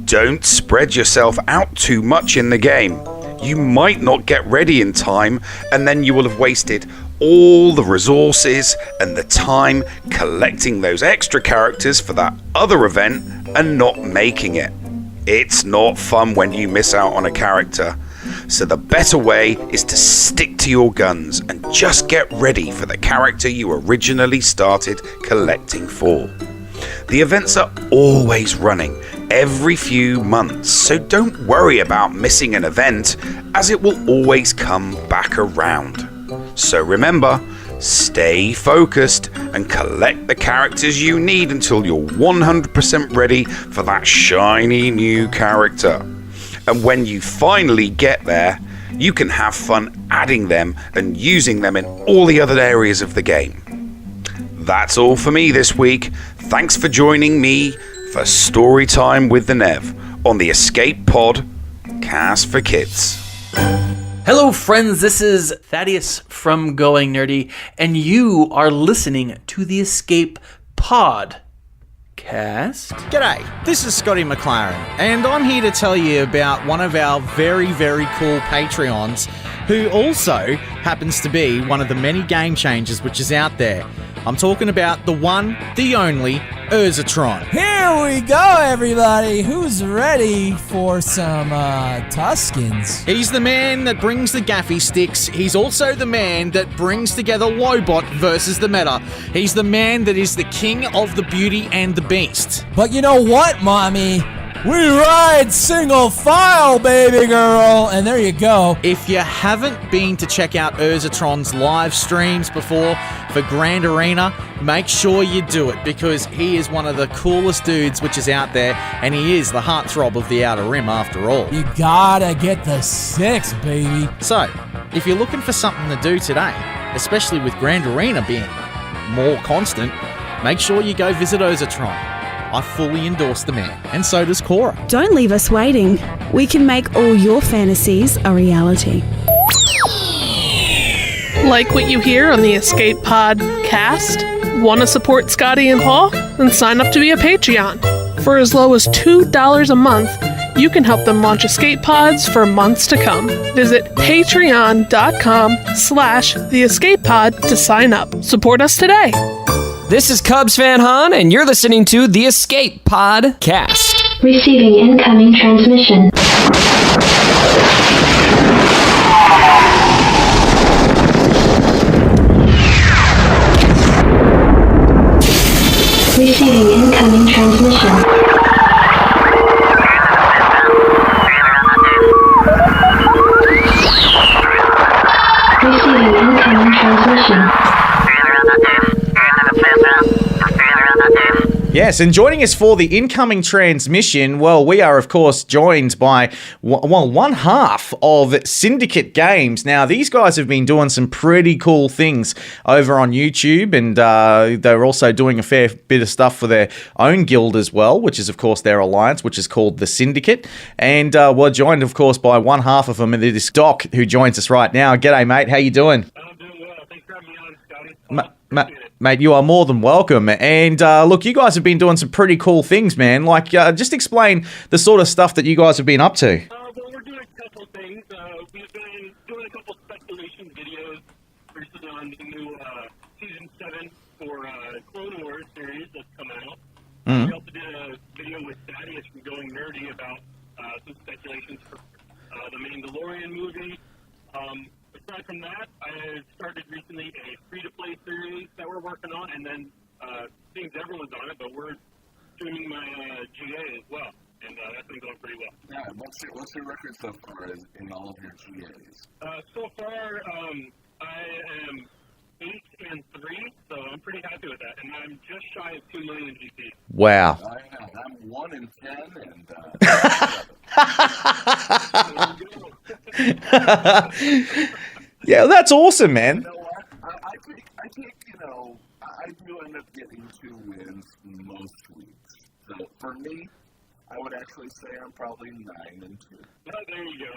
Don't spread yourself out too much in the game. You might not get ready in time, and then you will have wasted all the resources and the time collecting those extra characters for that other event and not making it. It's not fun when you miss out on a character. So the better way is to stick to your guns and just get ready for the character you originally started collecting for. The events are always running every few months, so don't worry about missing an event, as it will always come back around. So remember, stay focused and collect the characters you need until you're 100% ready for that shiny new character. And when you finally get there, you can have fun adding them and using them in all the other areas of the game. That's all for me this week. Thanks for joining me for Storytime with the Nev on the Escape Pod, Cast for Kids. Hello friends, this is Thaddeus from Going Nerdy, and you are listening to the Escape Pod Cast. G'day, this is Scotty McLaren, and I'm here to tell you about one of our very, very cool Patreons, who also happens to be one of the many game changers which is out there. I'm talking about the one, the only, Urzatron. Here we go, everybody. Who's ready for some Tuskens? He's the man that brings the gaffy sticks. He's also the man that brings together Wobot versus the meta. He's the man that is the king of the Beauty and the Beast. But you know what, Mommy? We ride single file, baby girl. And there you go. If you haven't been to check out Urzatron's live streams before for Grand Arena, make sure you do it, because he is one of the coolest dudes which is out there, and he is the heartthrob of the Outer Rim after all. You gotta get the 6, baby. So, if you're looking for something to do today, especially with Grand Arena being more constant, make sure you go visit Urzatron. I fully endorse the man, and so does Cora. Don't leave us waiting. We can make all your fantasies a reality. Like what you hear on the Escape Pod Cast? Want to support Scotty and Paul? Then sign up to be a Patreon. For as low as $2 a month, you can help them launch escape pods for months to come. Visit patreon.com/theescapepod to sign up. Support us today. This is Cubs Fan Han, and you're listening to the Escape Pod Cast. Receiving incoming transmission. Receiving incoming transmission. Receiving incoming transmission. Yes, and joining us for the incoming transmission, well, we are, of course, joined by, one half of Syndicate Games. Now, these guys have been doing some pretty cool things over on YouTube, and they're also doing a fair bit of stuff for their own guild as well, which is, of course, their alliance, which is called the Syndicate. And we're joined, of course, by one half of them, and it is Doc, who joins us right now. G'day, mate. How you doing? I'm doing well. Thanks for having me on, Scotty. Mate, you are more than welcome. And look, you guys have been doing some pretty cool things, man. Like, just explain the sort of stuff that you guys have been up to. Well, we're doing a couple new season 7 for Clone Wars series that's coming out. Mm. We also did a video with Thaddeus from Going Nerdy about some speculations for the Mandalorian movie. Aside from that, I started recently a free-to-play series that we're working on, and then seems everyone's on it, but we're streaming my GA as well, and that's been going pretty well. Yeah, what's your record so far in all of your GAs? So far, I am 8-3, so I'm pretty happy with that, and I'm just shy of 2 million GP. Wow. I am. I'm 1 in 10, and yeah, that's awesome, man. you know what? I think, I do end up getting 2 wins most weeks. So for me, I would actually say I'm probably 9-2. Oh, there you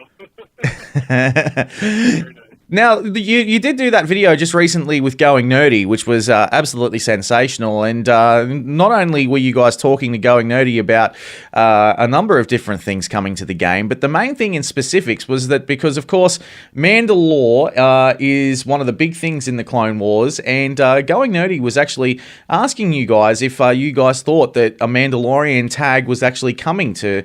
go. Now, you did do that video just recently with Going Nerdy, which was absolutely sensational. And not only were you guys talking to Going Nerdy about a number of different things coming to the game, but the main thing in specifics was that because, of course, Mandalore is one of the big things in the Clone Wars, and Going Nerdy was actually asking you guys if you guys thought that a Mandalorian tag was actually coming to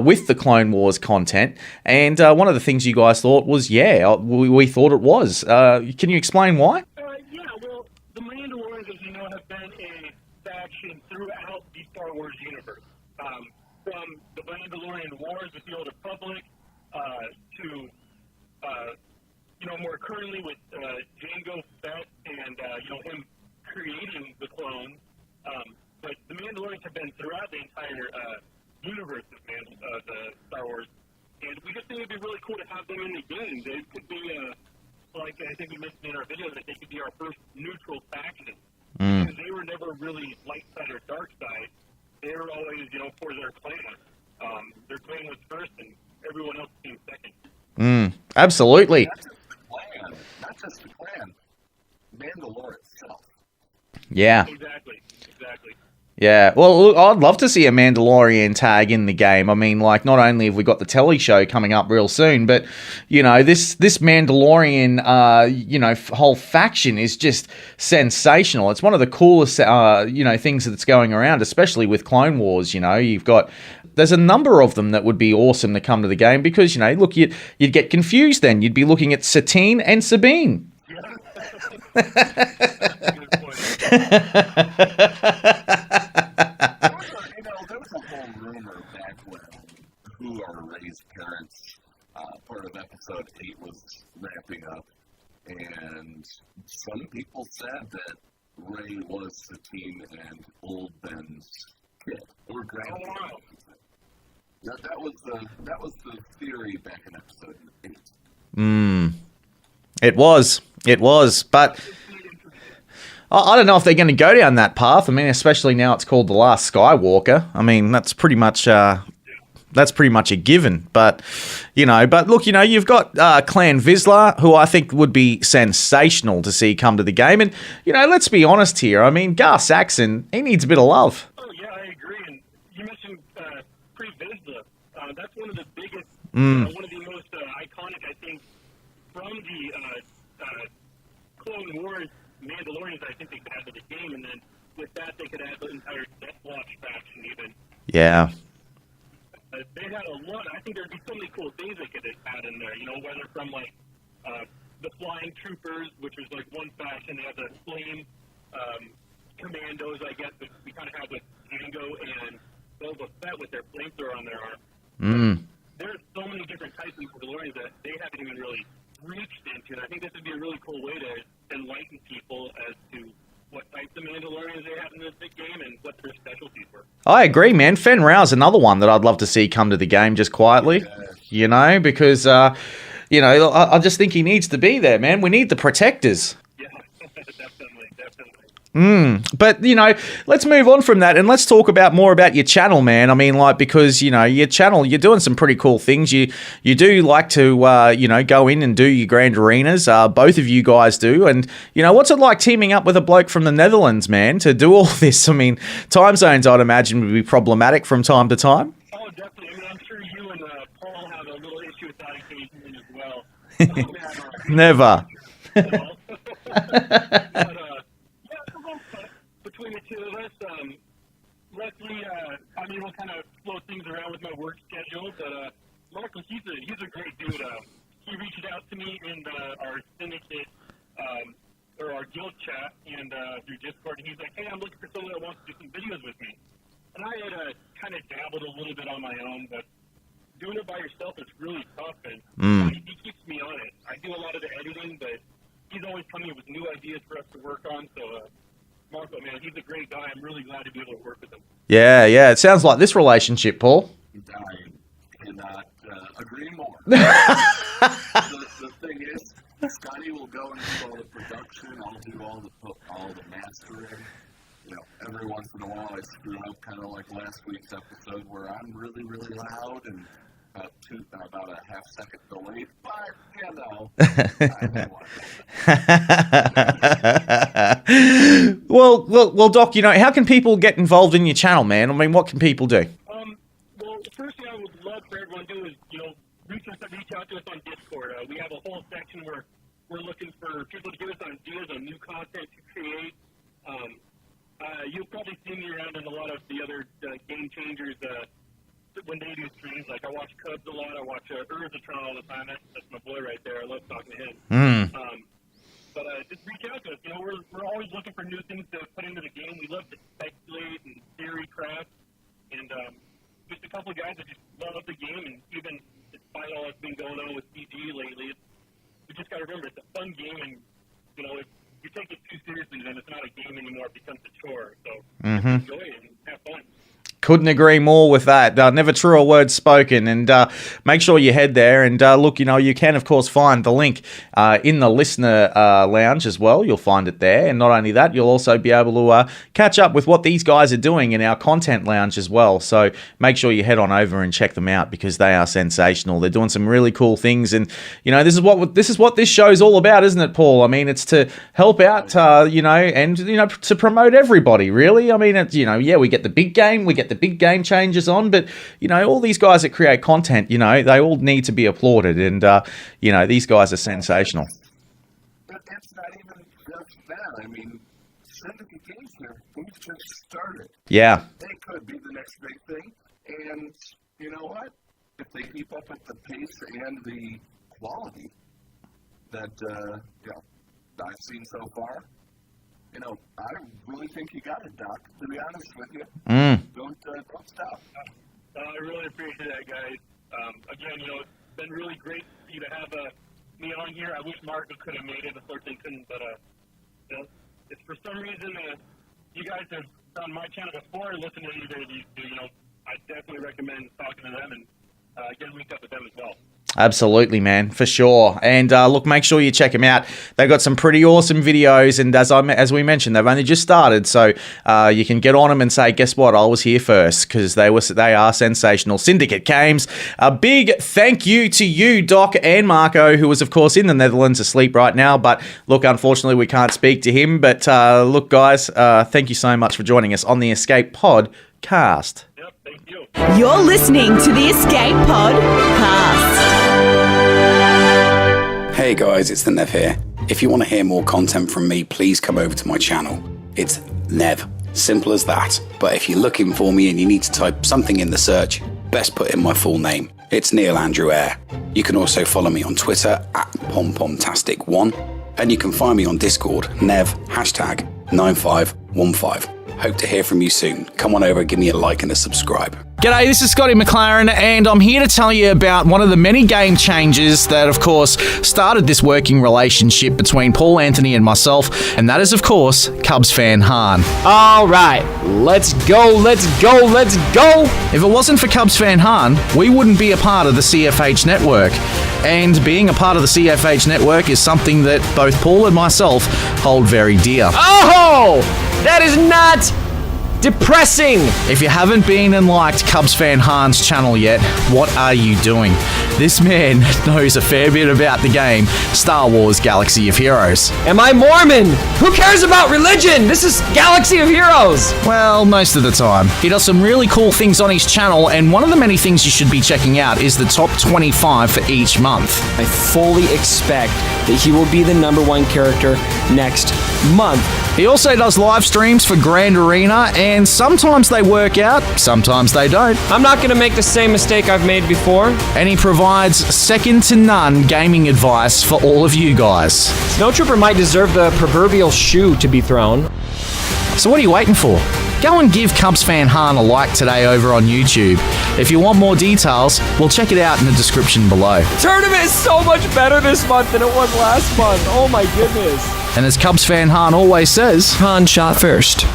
with the Clone Wars content. And one of the things you guys thought was, yeah, we thought it was. Can you explain why? Yeah, well, the Mandalorians, as you know, have been a faction throughout the Star Wars universe. From the Mandalorian Wars with the Old Republic to, more currently with Jango Fett and, him creating the clones. But the Mandalorians have been throughout the entire universe of the Star Wars. And we just think it'd be really cool to have them in the game. They could be, like I think we mentioned in our video, that they could be our first neutral faction. Because they were never really light side or dark side. They were always, for their clan. Their clan was first, and everyone else came second. Absolutely. Not just the clan, Mandalore itself. Yeah. Exactly. Yeah, well, look, I'd love to see a Mandalorian tag in the game. I mean, like, not only have we got the telly show coming up real soon, but, this Mandalorian, whole faction is just sensational. It's one of the coolest, things that's going around, especially with Clone Wars. There's a number of them that would be awesome to come to the game because, look, you'd get confused then. You'd be looking at Satine and Sabine. There was a whole rumor back when Who Are Rey's Parents, part of episode 8 was ramping up, and some people said that Rey was Satine and Old Ben's kid, or grandfather. That was the theory back in episode 8. It was, but I don't know if they're going to go down that path. I mean, especially now it's called The Last Skywalker. I mean, that's pretty much a given. But, look, you've got Clan Vizsla, who I think would be sensational to see come to the game. And, let's be honest here. I mean, Gar Saxon, he needs a bit of love. Oh, yeah, I agree. And you mentioned Pre-Vizsla. That's one of the biggest, one of the most iconic, I think, from the Clone Wars Mandalorians, I think they could add to the game, and then with that, they could add the entire Death Watch faction even. Yeah. They had a lot. I think there'd be so many cool things they could add in there, whether from, the Flying Troopers, which was, one faction. They have the Flame Commandos, I guess, that we kind of have with Jango and Boba Fett with their flamethrower on their arm. There's so many different types of Mandalorians that they haven't even really reached into, and I think this would be a really cool way to enlighten people as to what types of Mandalorians they have in this big game and what their specialties were. I agree, man. Fen Rao's another one that I'd love to see come to the game just quietly, because, I just think he needs to be there, man. We need the protectors. Yeah, definitely. But, let's move on from that and let's talk more about your channel, man. I mean, because, your channel, you're doing some pretty cool things. You do like to, go in and do your grand arenas. Both of you guys do. And, what's it like teaming up with a bloke from the Netherlands, man, to do all this? I mean, time zones, I'd imagine, would be problematic from time to time. Oh, definitely. I mean, I'm sure you and Paul have a little issue with that occasionally as well. Never. Between the two of us, Leslie, we'll kind of flow things around with my work schedule, but Marcus, he's a great dude. He reached out to me in our Syndicate, or our guild chat, and through Discord, and he's like, hey, I'm looking for someone that wants to do some videos with me. And I had kind of dabbled a little bit on my own, but doing it by yourself is really tough, and he keeps me on it. I do a lot of the editing, but he's always coming up with new ideas for us to work on, so Marco, man, he's a great guy. I'm really glad to be able to work with him. Yeah. It sounds like this relationship, Paul. I cannot agree more. the thing is, Scotty will go and do all the production. I'll do all the mastering. Every once in a while I screw up, kind of like last week's episode where I'm really, really loud and about a half-second delayed. But Well, Doc, how can people get involved in your channel, man? I mean, what can people do? Well, the first thing I would love for everyone to do is, reach out to us on Discord. We have a whole section where we're looking for people to give us ideas on new content to create. You'll probably see me around in a lot of the other Game Changers when they do streams. Like, I watch Cubs a lot. I watch Urzatron all the time. That's my boy right there. I love talking to him. But just reach out to us. We're always looking for new things to put into the game. We love to speculate and theory craft. And just a couple of guys that just love the game. And even despite all that's been going on with CG lately, we just got to remember it's a fun game. And, if you take it too seriously, then it's not a game anymore. It becomes a chore. So enjoy it and have fun. Couldn't agree more with that. Never truer words spoken. And make sure you head there. And look, you can, of course, find the link in the listener lounge as well. You'll find it there. And not only that, you'll also be able to catch up with what these guys are doing in our content lounge as well. So make sure you head on over and check them out because they are sensational. They're doing some really cool things. And, this is what this show's all about, isn't it, Paul? I mean, it's to help out, and, to promote everybody, really. I mean, it's, we get the big game, we get the big game changers on, but all these guys that create content, they all need to be applauded, and these guys are sensational. But it's not even just that. I mean, Syndicate games here, we've just started. Yeah. They could be the next big thing, and you know what? If they keep up at the pace and the quality that I've seen so far, I really think you got it, Doc, to be honest with you. Don't stop. I really appreciate that, guys. Again, it's been really great for you to have me on here. I wish Marco could have made it. Unfortunately, couldn't. But, it's for some reason you guys have on my channel before and listened to either of these two. I definitely recommend talking to them and getting linked up with them as well. Absolutely, man, for sure. And look, make sure you check them out. They've got some pretty awesome videos, and as we mentioned, they've only just started, so you can get on them and say, guess what, I was here first, because they are sensational. Syndicate Games. A big thank you to you, Doc, and Marco, who is, of course, in the Netherlands asleep right now, but look, unfortunately, we can't speak to him, but look, guys, thank you so much for joining us on the Escape Podcast. Yep, thank you. You're listening to the Escape Podcast. Hey guys, it's the Nev here. If you want to hear more content from me, please come over to my channel. It's Nev. Simple as that. But if you're looking for me and you need to type something in the search, best put in my full name. It's Neil Andrew Eyre. You can also follow me on Twitter at PomPomtastic1. And you can find me on Discord, Nev, #9515. Hope to hear from you soon. Come on over, give me a like and a subscribe. G'day, this is Scotty McLaren, and I'm here to tell you about one of the many game changers that, of course, started this working relationship between Paul Anthony and myself, and that is, of course, Cubs fan Han. All right, let's go. If it wasn't for Cubs fan Han, we wouldn't be a part of the CFH network. And being a part of the CFH network is something that both Paul and myself hold very dear. Oh, that is not Depressing! If you haven't been and liked Cubs Fan Han's channel yet, what are you doing? This man knows a fair bit about the game Star Wars Galaxy of Heroes. Am I Mormon? Who cares about religion? This is Galaxy of Heroes! Well, most of the time. He does some really cool things on his channel, and one of the many things you should be checking out is the top 25 for each month. I fully expect that he will be the #1 character next month. He also does live streams for Grand Arena, and sometimes they work out, sometimes they don't. I'm not going to make the same mistake I've made before. And he provides second to none gaming advice for all of you guys. Snowtrooper might deserve the proverbial shoe to be thrown. So what are you waiting for? Go and give Cubs Fan Han a like today over on YouTube. If you want more details, well, check it out in the description below. Tournament is so much better this month than it was last month. Oh my goodness. And as Cubs Fan Han always says, Han shot first.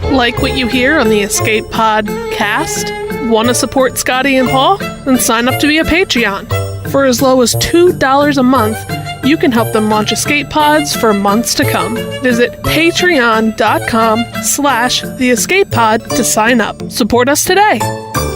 Like what you hear on the Escape Pod cast? Want to support Scotty and Paul? Then sign up to be a Patreon. For as low as $2 a month, you can help them launch escape pods for months to come. Visit patreon.com/theescapepod to sign up. Support us today.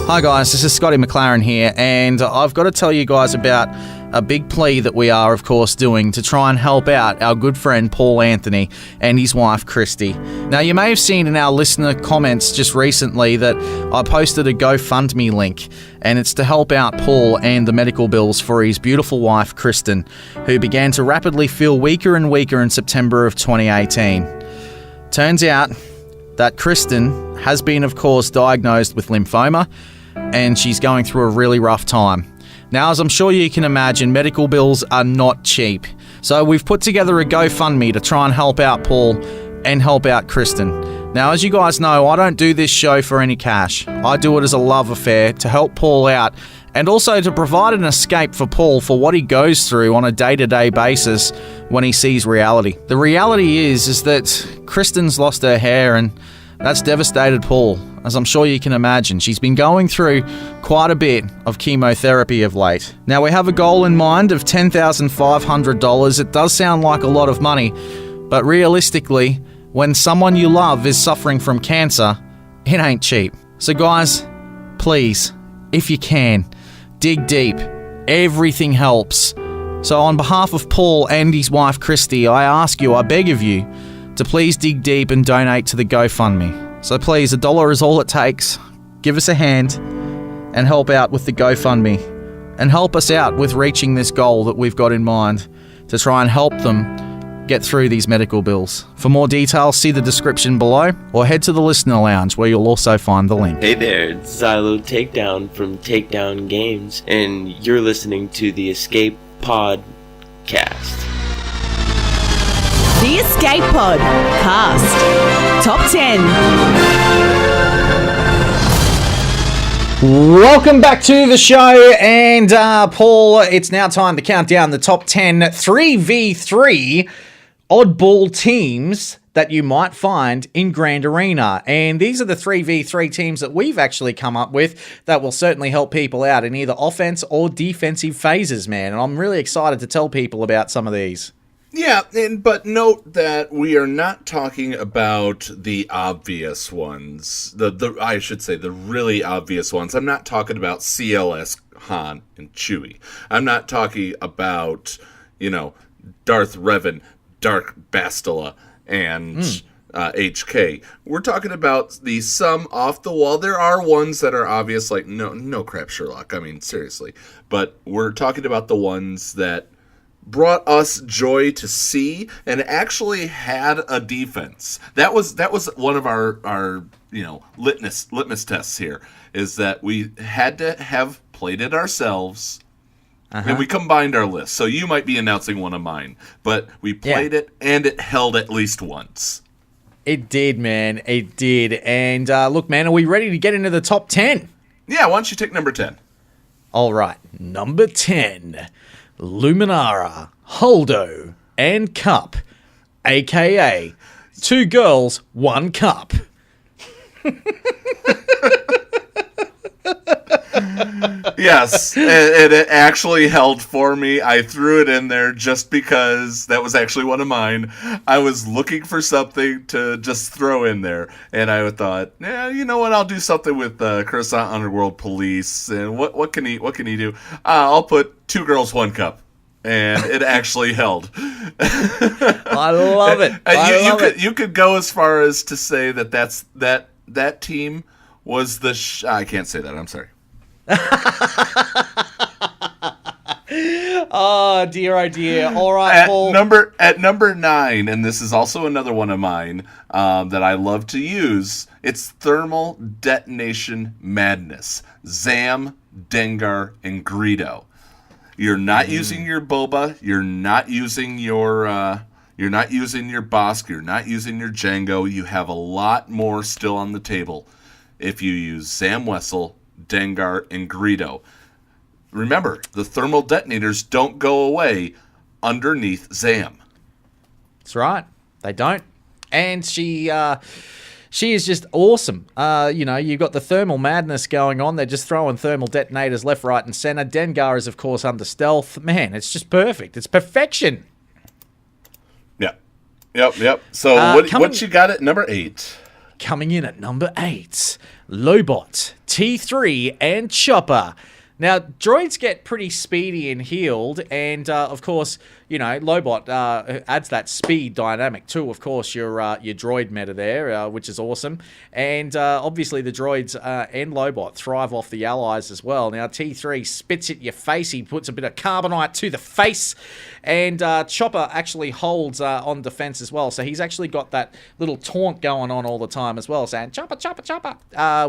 Hi guys, this is Scotty McLaren here, and I've got to tell you guys about a big plea that we are, of course, doing to try and help out our good friend Paul Anthony and his wife Christy. Now, you may have seen in our listener comments just recently that I posted a GoFundMe link, and it's to help out Paul and the medical bills for his beautiful wife Kristen, who began to rapidly feel weaker and weaker in September of 2018. Turns out that Kristen has been, of course, diagnosed with lymphoma, and she's going through a really rough time. Now, as I'm sure you can imagine, medical bills are not cheap. So we've put together a GoFundMe to try and help out Paul and help out Kristen. Now, as you guys know, I don't do this show for any cash. I do it as a love affair to help Paul out and also to provide an escape for Paul for what he goes through on a day-to-day basis when he sees reality. The reality is that Kristen's lost her hair, and that's devastated Paul, as I'm sure you can imagine. She's been going through quite a bit of chemotherapy of late. Now, we have a goal in mind of $10,500. It does sound like a lot of money, but realistically, when someone you love is suffering from cancer, it ain't cheap. So guys, please, if you can, dig deep. Everything helps. So on behalf of Paul and his wife Christy, I ask you, I beg of you, to please dig deep and donate to the GoFundMe. So please, $1 is all it takes. Give us a hand and help out with the GoFundMe. And help us out with reaching this goal that we've got in mind to try and help them get through these medical bills. For more details, see the description below or head to the Listener Lounge where you'll also find the link. Hey there, it's Xylo Takedown from Takedown Games, and you're listening to the Escape Pod cast. The Escape Pod cast. Top 10. Welcome back to the show, and Paul, it's now time to count down the top 10 3v3 oddball teams that you might find in Grand Arena. And these are the 3v3 teams that we've actually come up with that will certainly help people out in either offense or defensive phases, man. And I'm really excited to tell people about some of these. Yeah, but note that we are not talking about the obvious ones. I should say the really obvious ones. I'm not talking about CLS, Han, and Chewie. I'm not talking about, Darth Revan, Dark Bastila, and HK. We're talking about the some off the wall. There are ones that are obvious, like no crap, Sherlock. I mean, seriously. But we're talking about the ones that brought us joy to see and actually had a defense. That was one of our litmus tests here, is that we had to have played it ourselves. And we combined our list. So you might be announcing one of mine, but we played it and it held at least once. It did, man. It did. And look, man, are we ready to get into the top 10? Yeah, why don't you take number 10? All right, number 10. Luminara, Holdo, and Cup, a.k.a. 2 girls, 1 cup. Yes, and it actually held for me. I threw it in there just because that was actually one of mine. I was looking for something to just throw in there, and I thought, yeah, you know what? I'll do something with Coruscant Underworld Police. And what can he do? I'll put 2 Girls, 1 Cup. And it actually held. I love it. You could go as far as to say that team was the. I can't say that. I'm sorry. Oh dear, oh dear. All right, Paul. At number 9, and this is also another one of mine that I love to use. It's Thermal Detonation Madness. Zam, Dengar, and Greedo. You're not using your Boba. You're not using your. You're not using your Bosk. You're not using your Jango. You have a lot more still on the table if you use Zam Wessel, Dengar, and Greedo. Remember, the thermal detonators don't go away underneath Zam. That's right. They don't. And she is just awesome. You've got the thermal madness going on. They're just throwing thermal detonators left, right, and center. Dengar is, of course, under stealth. Man, it's just perfect. It's perfection. Yep. So what you got at number 8? Coming in at number 8, Lobot, T3, and Chopper. Now, droids get pretty speedy and healed, and of course, Lobot adds that speed dynamic too. Of course, your droid meta there, which is awesome, and obviously the droids and Lobot thrive off the allies as well. Now, T3 spits at your face. He puts a bit of carbonite to the face, and Chopper actually holds on defense as well. So he's actually got that little taunt going on all the time as well, saying "Chopper, Chopper, Chopper,"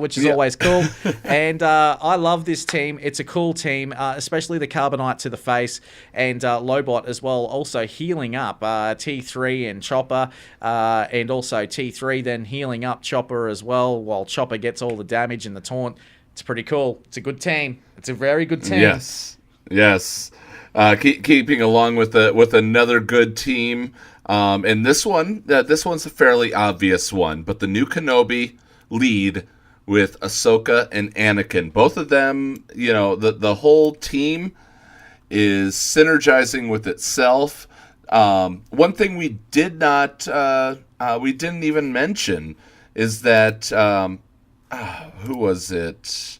which is always cool. And I love this team. It's a cool team, especially the carbonite to the face, and Lobot as well, also healing up T3 and Chopper, and also T3 then healing up Chopper as well, while Chopper gets all the damage and the taunt. It's pretty cool. It's a good team. It's a very good team. Yes. Keeping along with another good team, and this one's a fairly obvious one, but the new Kenobi lead with Ahsoka and Anakin. Both of them, the whole team is synergizing with itself. One thing we didn't even mention is that, who was it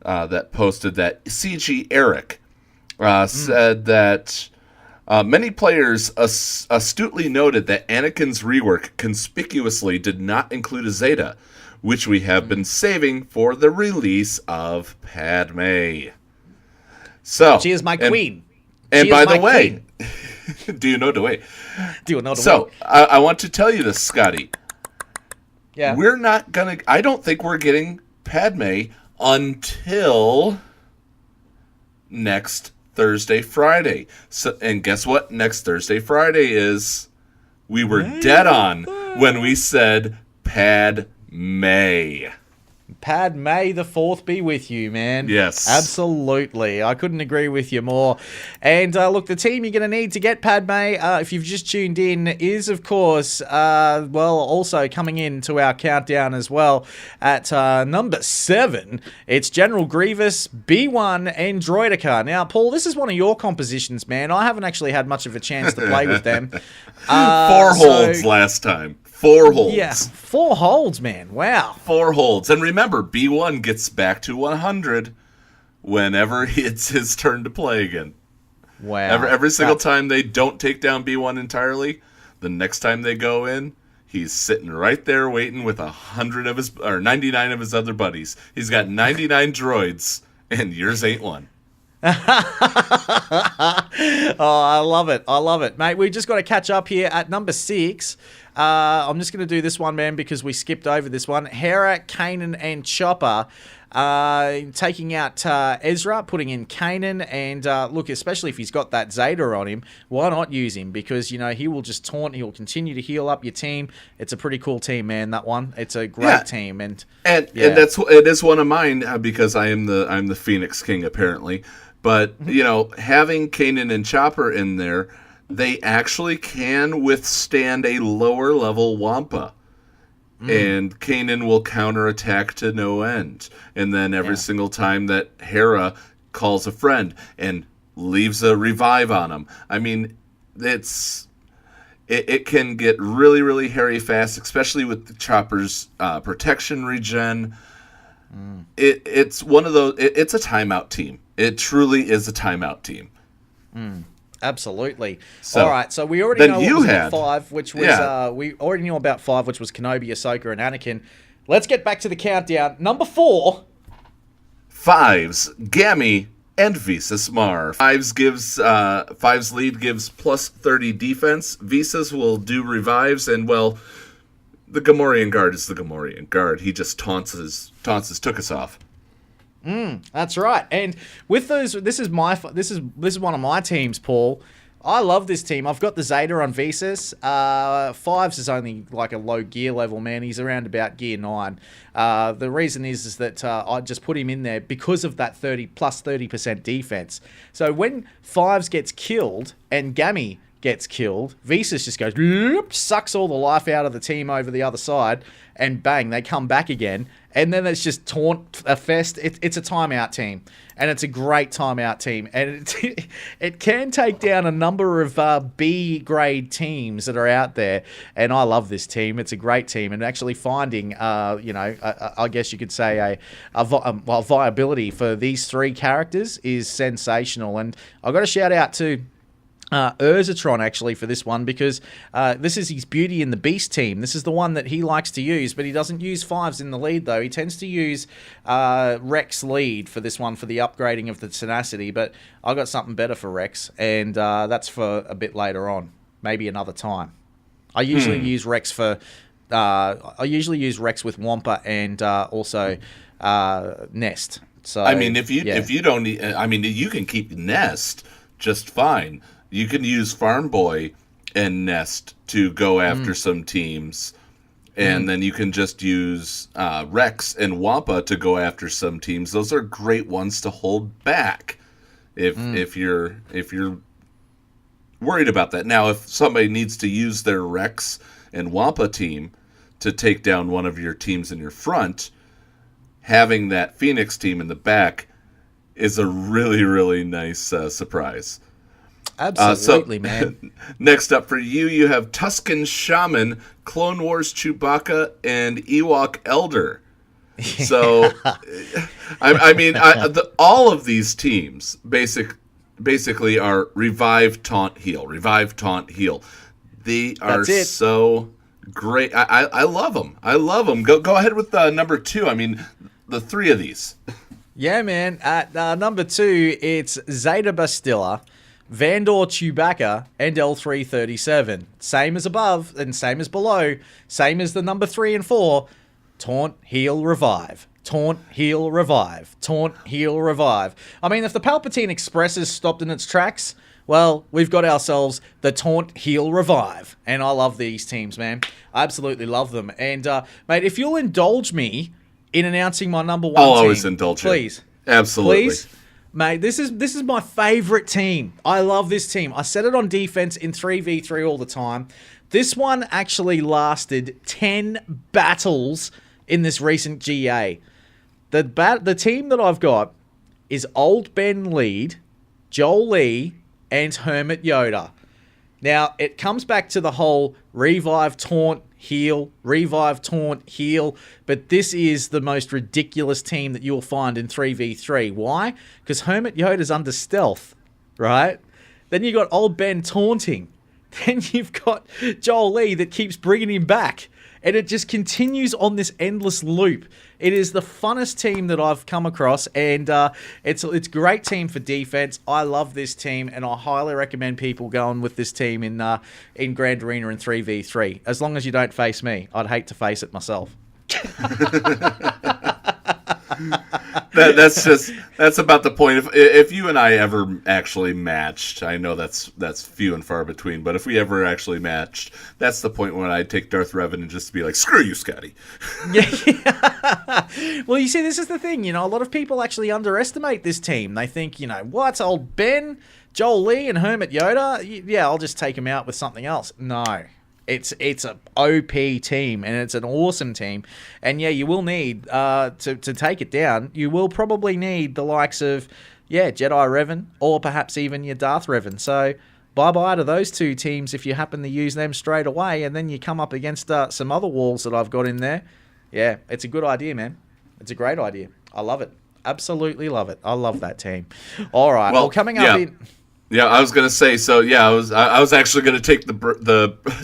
that posted that? CG Eric said that many players astutely noted that Anakin's rework conspicuously did not include a Zeta, which we have been saving for the release of Padme. So she is my queen. And by the way, do you know Da Wae? Do you know Da Wae? So I want to tell you this, Scotty. Yeah. I don't think we're getting Padme until next Thursday, Friday. So, and guess what? Next Thursday, Friday is. We were dead on when we said Padme. Padme the Fourth be with you, man. Yes. Absolutely. I couldn't agree with you more. And look, the team you're going to need to get Padme, if you've just tuned in, is, of course, also coming into our countdown as well at number 7. It's General Grievous, B1, and Droideka. Now, Paul, this is one of your compositions, man. I haven't actually had much of a chance to play with them. 4 holds last time. 4 holds. Yeah, 4 holds, man. Wow. 4 holds. And remember, B1 gets back to 100 whenever it's his turn to play again. Wow. Every single time they don't take down B1 entirely, the next time they go in, he's sitting right there waiting with 99 of his other buddies. He's got 99 droids, and yours ain't one. I love it, mate. We just got to catch up here at number 6. I'm just going to do this one, man, because we skipped over this one. Hera, Kanan, and Chopper taking out Ezra, putting in Kanan, and look, especially if he's got that Zeta on him, why not use him? Because, he will just taunt, he'll continue to heal up your team. It's a pretty cool team, man, that one. It's a great team. And it is one of mine because I'm the Phoenix King, apparently. But, having Kanan and Chopper in there, they actually can withstand a lower level Wampa. and Kanan will counterattack to no end. And then every single time that Hera calls a friend and leaves a revive on him. I mean, it can get really, really hairy fast, especially with the Chopper's protection regen. It's one of those. It's a timeout team. It truly is a timeout team. Absolutely. So, all right, so we already know you about 5, which was we already knew about 5, which was Kenobi, Ahsoka, and Anakin. Let's get back to the countdown. Number 4. 5's Gammy and Visas Mar. 5's lead gives plus 30 defense. Visas will do revives, and well, the Gamorrean guard is the Gamorrean guard. He just taunts his Took-Us off. That's right. And with those, this is one of my teams, Paul. I love this team. I've got the Zeta on Visas. 5's is only like a low gear level, man. He's around about gear 9. The reason is that I just put him in there because of that 30% defense. So when 5's gets killed and Gammy gets killed, Visas just goes, sucks all the life out of the team over the other side, and bang, they come back again. And then it's just taunt a fest. It's a timeout team, and it's a great timeout team. And it can take down a number of B grade teams that are out there. And I love this team. It's a great team. And actually finding, I guess you could say a viability for these 3 characters is sensational. And I've got to shout out to Urzatron actually for this one, because this is his Beauty and the Beast team. This is the one that he likes to use, but he doesn't use 5's in the lead though. He tends to use Rex lead for this one for the upgrading of the tenacity, but I got something better for Rex, and that's for a bit later on, maybe another time. I usually use Rex for with Wampa and also Nest. So I mean, if you don't need, I mean, you can keep Nest just fine. You can use Farm Boy and Nest to go after some teams, and then you can just use Rex and Wampa to go after some teams. Those are great ones to hold back if you're worried about that. Now, if somebody needs to use their Rex and Wampa team to take down one of your teams in your front, having that Phoenix team in the back is a really, really nice surprise. Absolutely, man. Next up for you, you have Tusken Shaman, Clone Wars Chewbacca, and Ewok Elder. So, I mean, all of these teams basically are revive, taunt, heal. Revive, taunt, heal. They are so great. I love them. I love them. Go ahead with number 2. I mean, the 3 of these. Yeah, man. At number 2, it's Zeta Bastilla, Vandor Chewbacca, and L337. Same as above and same as below. Same as the number 3 and 4. Taunt, heal, revive. Taunt, heal, revive. Taunt, heal, revive. I mean, if the Palpatine Express has stopped in its tracks, well, we've got ourselves the Taunt, Heal, Revive. And I love these teams, man. I absolutely love them. And, mate, if you'll indulge me in announcing my number 1 I'll team, always indulge you. Please. Absolutely. Please. Mate, this is my favorite team. I love this team. I set it on defense in 3v3 all the time. This one actually lasted 10 battles in this recent GA. The team that I've got is Old Ben Lead, Joel Lee, and Hermit Yoda. Now, it comes back to the whole revive, taunt, heal, revive, taunt, heal, but this is the most ridiculous team that you'll find in 3v3. Why? Because Hermit Yoda's under stealth, right? Then you got Old Ben taunting. Then you've got Joel Lee that keeps bringing him back. And it just continues on this endless loop. It is the funnest team that I've come across, and it's a great team for defense. I love this team, and I highly recommend people going with this team in Grand Arena in 3v3. As long as you don't face me. I'd hate to face it myself. That's about the point. If you and I ever actually matched, I know that's few and far between, but if we ever actually matched, that's the point when I'd take Darth Revan and just be like, screw you, Scotty. Yeah. Well, you see, this is the thing, a lot of people actually underestimate this team. They think, what's Old Ben, Joel Lee, and Hermit Yoda? Yeah, I'll just take them out with something else. No. It's a OP team, and it's an awesome team. And yeah, you will need to take it down. You will probably need the likes of Jedi Revan, or perhaps even your Darth Revan. So bye-bye to those two teams if you happen to use them straight away, and then you come up against some other walls that I've got in there. Yeah, it's a good idea, man. It's a great idea. I love it. Absolutely love it. I love that team. All right. Well, coming up in... Yeah, I was gonna say. So yeah, I was actually gonna take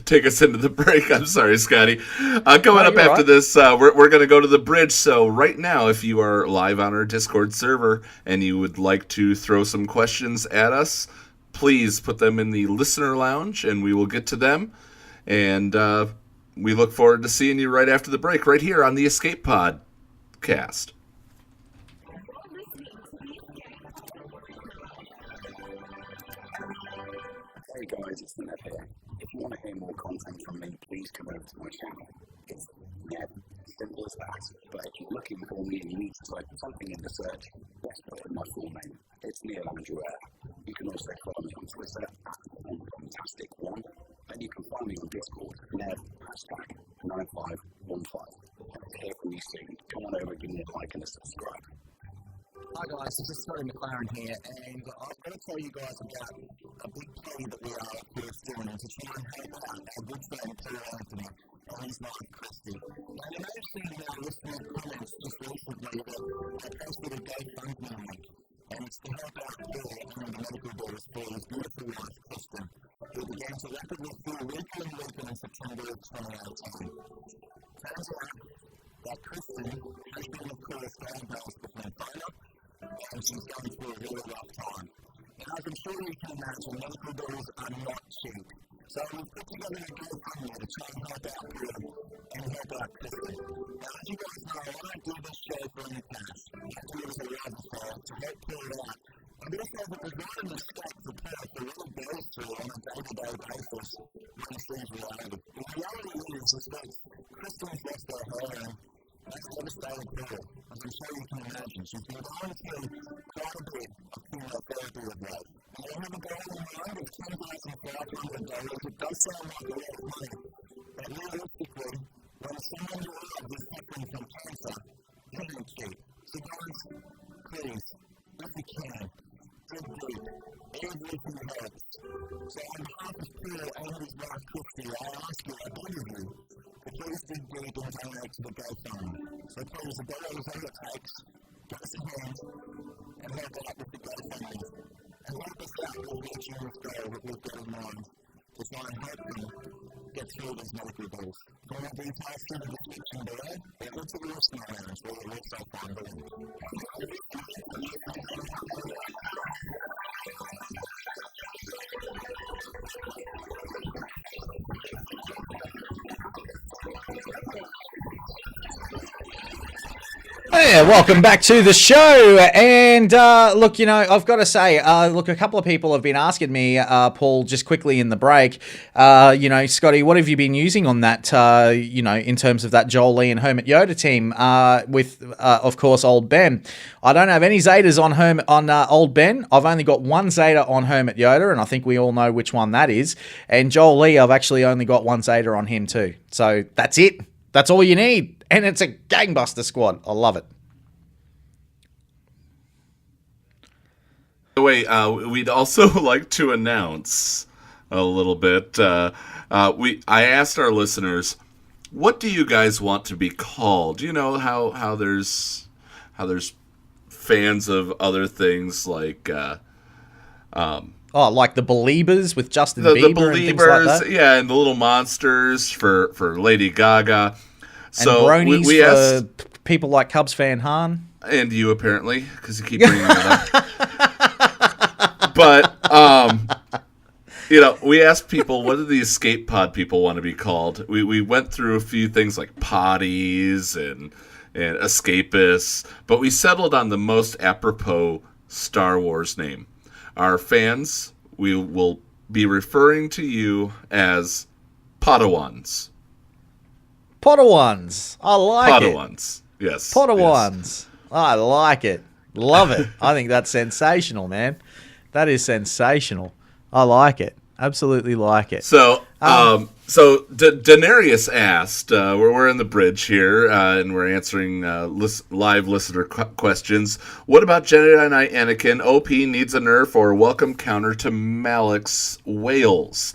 take us into the break. I'm sorry, Scotty. Coming up after this, we're gonna go to the bridge. So right now, if you are live on our Discord server and you would like to throw some questions at us, please put them in the listener lounge, and we will get to them. And we look forward to seeing you right after the break, right here on the Escape Pod cast. Hey guys, it's Ned here. If you want to hear more content from me, please come over to my channel. It's Ned, simple as that. But if you're looking for me and you need to type something in the search, let's put in my full name. It's Neil Andrew Air. You can also follow me on Twitter @OneFantastic1, and you can find me on Discord, Ned, #9515. I'll hear from you soon. Come on over, give me a like and a subscribe. Hi guys, this is Scotty McLaren here, and I'm going to tell you guys about a big play that we are doing to try and help out our good friend Paul Anthony and his wife Christy. Now you may have seen in our listener comments just recently that I posted a GoFundMe link, and it's to help out Paul and the medical bills for his beautiful wife Kristen, who began to rapidly feel weaker and weaker in September of 2018. Turns out that Kristen has been, of course, diagnosed with lymphoma, and she's going through a really rough time. And as I'm sure you can imagine, medical bills are not cheap. So we've put together a GoFundMe to try and help out Paul and help out Kristen. Now, as you guys know, I don't do this show for any cash. I do it as a lifestyle to help Paul out. And also, that there's not an escape for Paul to really go through on a day-to-day basis when he sees reality. The reality is that Kristen's lost her home. That's devastating Paul, as I'm sure you can imagine. She's been going through quite a bit of chemotherapy of late. And we have a goal in mind of $10,500. It does sound like a lot of money, but realistically, when someone your age is suffering from cancer, it ain't cheap. So guys, please, if you can, dig deep. Everything helps. So on behalf of Paul and his wife Christy, I ask you, I beg of you, please dig deep and donate to the GoFundMe. So please, $1 is all it takes. Give us a hand and help out with the GoFundMe. And help us out with reaching this goal that we've got in mind to try and help them get through these medical bills. For more details, through the description below, or go to the listener lounge where you'll also find the link. Yeah, welcome back to the show. And look, I've got to say, a couple of people have been asking me, Paul, just quickly in the break, Scotty, what have you been using on that, in terms of that Joel Lee and Hermit Yoda team with, of course, old Ben? I don't have any Zetas on old Ben. I've only got one Zeta on Hermit Yoda, and I think we all know which one that is. And Joel Lee, I've actually only got one Zeta on him too. So that's it. That's all you need. And it's a gangbuster squad. I love it. Wait, we'd also like to announce a little bit. I asked our listeners, what do you guys want to be called? You know how there's fans of other things like like the Beliebers with Justin Bieber the Beliebers, and things like that. Yeah, and the Little Monsters for Lady Gaga. So and bronies we asked, for people like Cubs fan Han. And you, apparently, because you keep bringing that up. But, we asked people, what do the Escape Pod people want to be called? We went through a few things like potties and escapists, but we settled on the most apropos Star Wars name. Our fans, we will be referring to you as Padawans. Padawans. I like it. Padawans. Yes. Padawans. Yes. I like it. Love it. I think that's sensational, man. That is sensational. I like it. Absolutely like it. So, So Daenerys asked, we're in the bridge here, and we're answering live listener questions. What about Jedi Knight Anakin? OP needs a nerf or welcome counter to Malik's whales.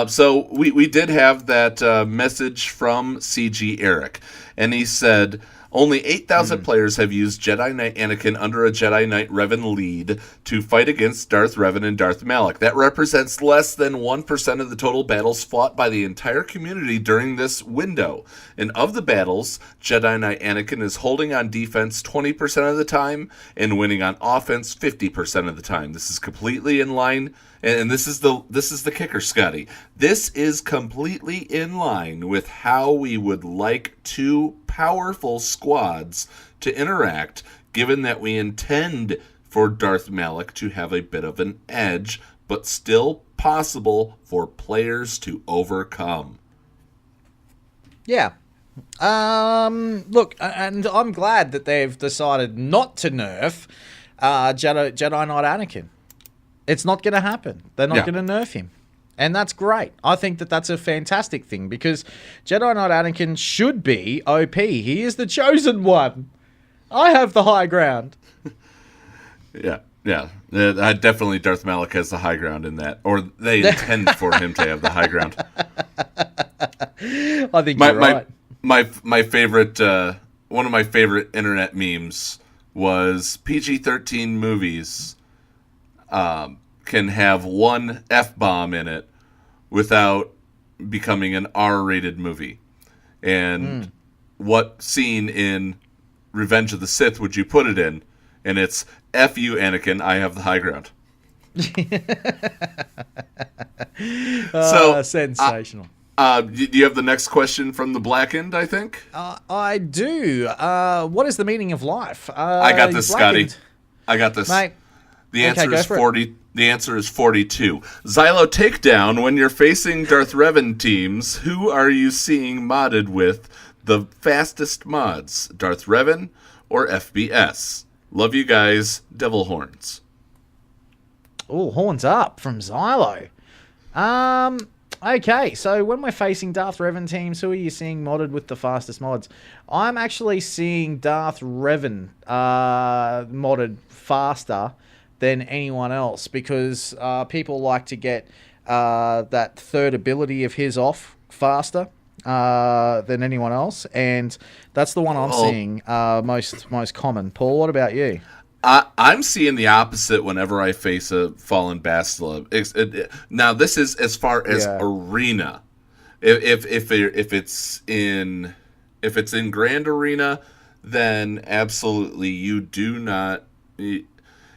So we did have that message from CG Eric, and he said, only 8,000 players have used Jedi Knight Anakin under a Jedi Knight Revan lead to fight against Darth Revan and Darth Malik. That represents less than 1% of the total battles fought by the entire community during this window. And of the battles, Jedi Knight Anakin is holding on defense 20% of the time and winning on offense 50% of the time. This is completely in line. And this is the kicker, Scotty. This is completely in line with how we would like two powerful squads to interact, given that we intend for Darth Malik to have a bit of an edge, but still possible for players to overcome. Yeah. Look, and I'm glad that they've decided not to nerf Jedi Knight Anakin. It's not going to happen. They're not going to nerf him. And that's great. I think that that's a fantastic thing because Jedi Knight Anakin should be OP. He is the chosen one. I have the high ground. Yeah. Definitely Darth Malik has the high ground in that. Or they intend for him to have the high ground. I think you're right. My favorite, one of my favorite internet memes was PG-13 movies can have one F-bomb in it without becoming an R-rated movie. And what scene in Revenge of the Sith would you put it in? And it's, F you, Anakin, I have the high ground. So sensational. Do you have the next question from the Blackened, I think? I do. What is the meaning of life? I got this, Scotty. I got this. Mate. The answer is 40. The answer is 42. Xylo Takedown, when you're facing Darth Revan teams, who are you seeing modded with the fastest mods? Darth Revan or FBS? Love you guys. Devil Horns. Oh, horns up from Xylo. Okay, so when we're facing Darth Revan teams, who are you seeing modded with the fastest mods? I'm actually seeing Darth Revan modded faster than anyone else because people like to get that third ability of his off faster than anyone else, and that's the one I'm seeing most common. Paul, what about you? I'm seeing the opposite whenever I face a fallen Bastila. Now, this is as far as arena. If it's in Grand Arena, then absolutely you do not.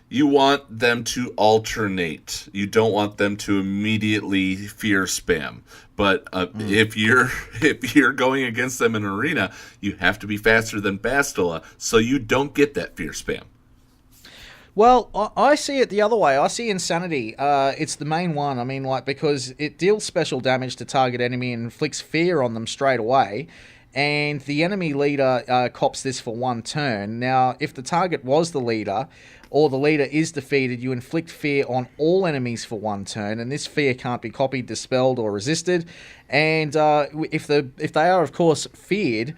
You want them to alternate. You don't want them to immediately fear spam. But if you're going against them in arena, you have to be faster than Bastila, so you don't get that fear spam. Well, I see it the other way. I see Insanity. It's the main one. I mean, because it deals special damage to target enemy and inflicts fear on them straight away. And the enemy leader cops this for one turn. Now, if the target was the leader, or the leader is defeated, you inflict fear on all enemies for one turn, and this fear can't be copied, dispelled, or resisted. And if they are, of course, feared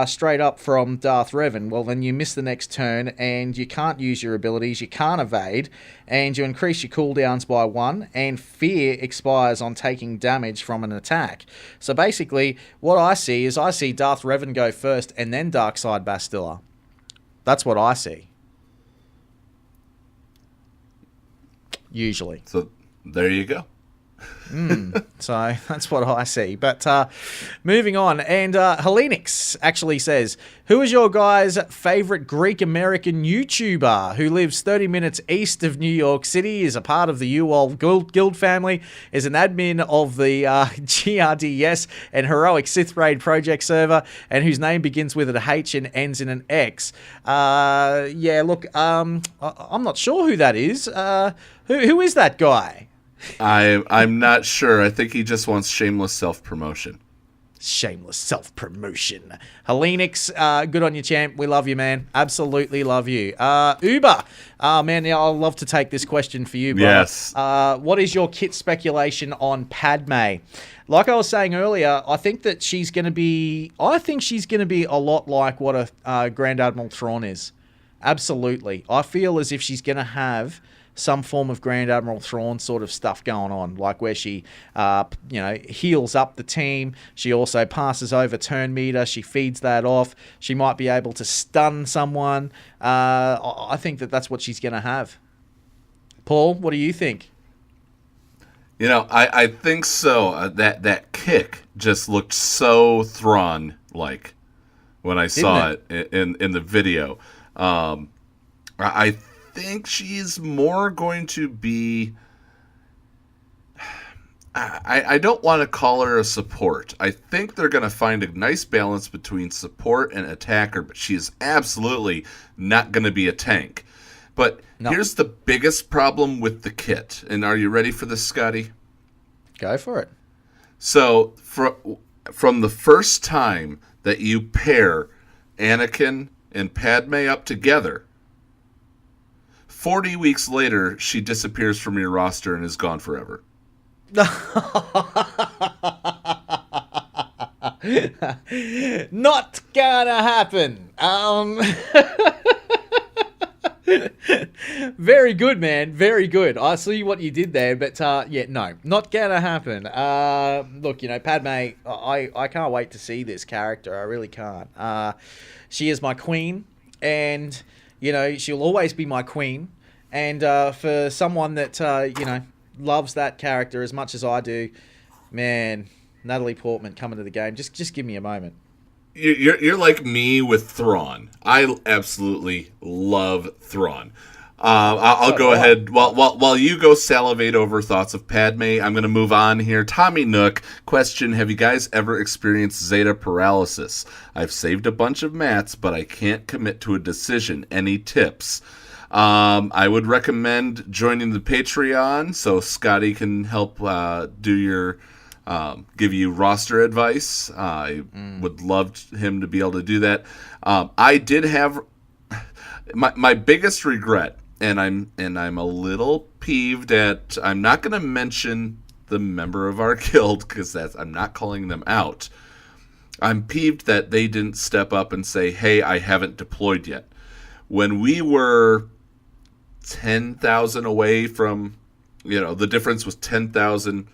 straight up from Darth Revan, well, then you miss the next turn, and you can't use your abilities, you can't evade, and you increase your cooldowns by 1, and fear expires on taking damage from an attack. So basically, what I see is Darth Revan go first, and then Darkside Bastila. That's what I see. Usually. So there you go. So that's what I see. But moving on, and Helenix actually says, who is your guys' favorite Greek-American YouTuber who lives 30 minutes east of New York City, is a part of the UOL Guild family, is an admin of the GRDS and Heroic Sith Raid project server, and whose name begins with an H and ends in an X? Look, I'm not sure who that is. Who is that guy? I'm not sure. I think he just wants shameless self-promotion. Shameless self-promotion. Helenix, good on you, champ. We love you, man. Absolutely love you. Uber. Man, yeah, I'd love to take this question for you, brother. Yes. What is your kit speculation on Padme? Like I was saying earlier, I think that she's going to be... I think she's going to be a lot like what a Grand Admiral Thrawn is. Absolutely. I feel as if she's going to have some form of Grand Admiral Thrawn sort of stuff going on, like where she, heals up the team. She also passes over turn meter. She feeds that off. She might be able to stun someone. I think that that's what she's going to have. Paul, what do you think? You know, I think so. That kick just looked so Thrawn-like when I saw it in the video. I think she's more going to be... I don't want to call her a support. I think they're going to find a nice balance between support and attacker, but she's absolutely not going to be a tank. But here's the biggest problem with the kit. And are you ready for this, Scotty? Go for it. So, from the first time that you pair Anakin and Padme up together, 40 weeks later, she disappears from your roster and is gone forever. Not gonna happen. Very good, man. Very good. I see what you did there, but no, not gonna happen. Look, Padme, I can't wait to see this character. I really can't. She is my queen, and she'll always be my queen. And for someone that loves that character as much as I do, man, Natalie Portman coming to the game. Just give me a moment. You're like me with Thrawn. I absolutely love Thrawn. I'll go ahead while you go salivate over thoughts of Padme. I'm going to move on here. Tommy Nook, question: have you guys ever experienced Zeta paralysis? I've saved a bunch of mats, but I can't commit to a decision. Any tips? I would recommend joining the Patreon so Scotty can help give you roster advice. I would love him to be able to do that. I did have my biggest regret, and I'm a little peeved at. I'm not going to mention the member of our guild because I'm not calling them out. I'm peeved that they didn't step up and say, "Hey, I haven't deployed yet." When we were 10,000 away from, the difference was 10,000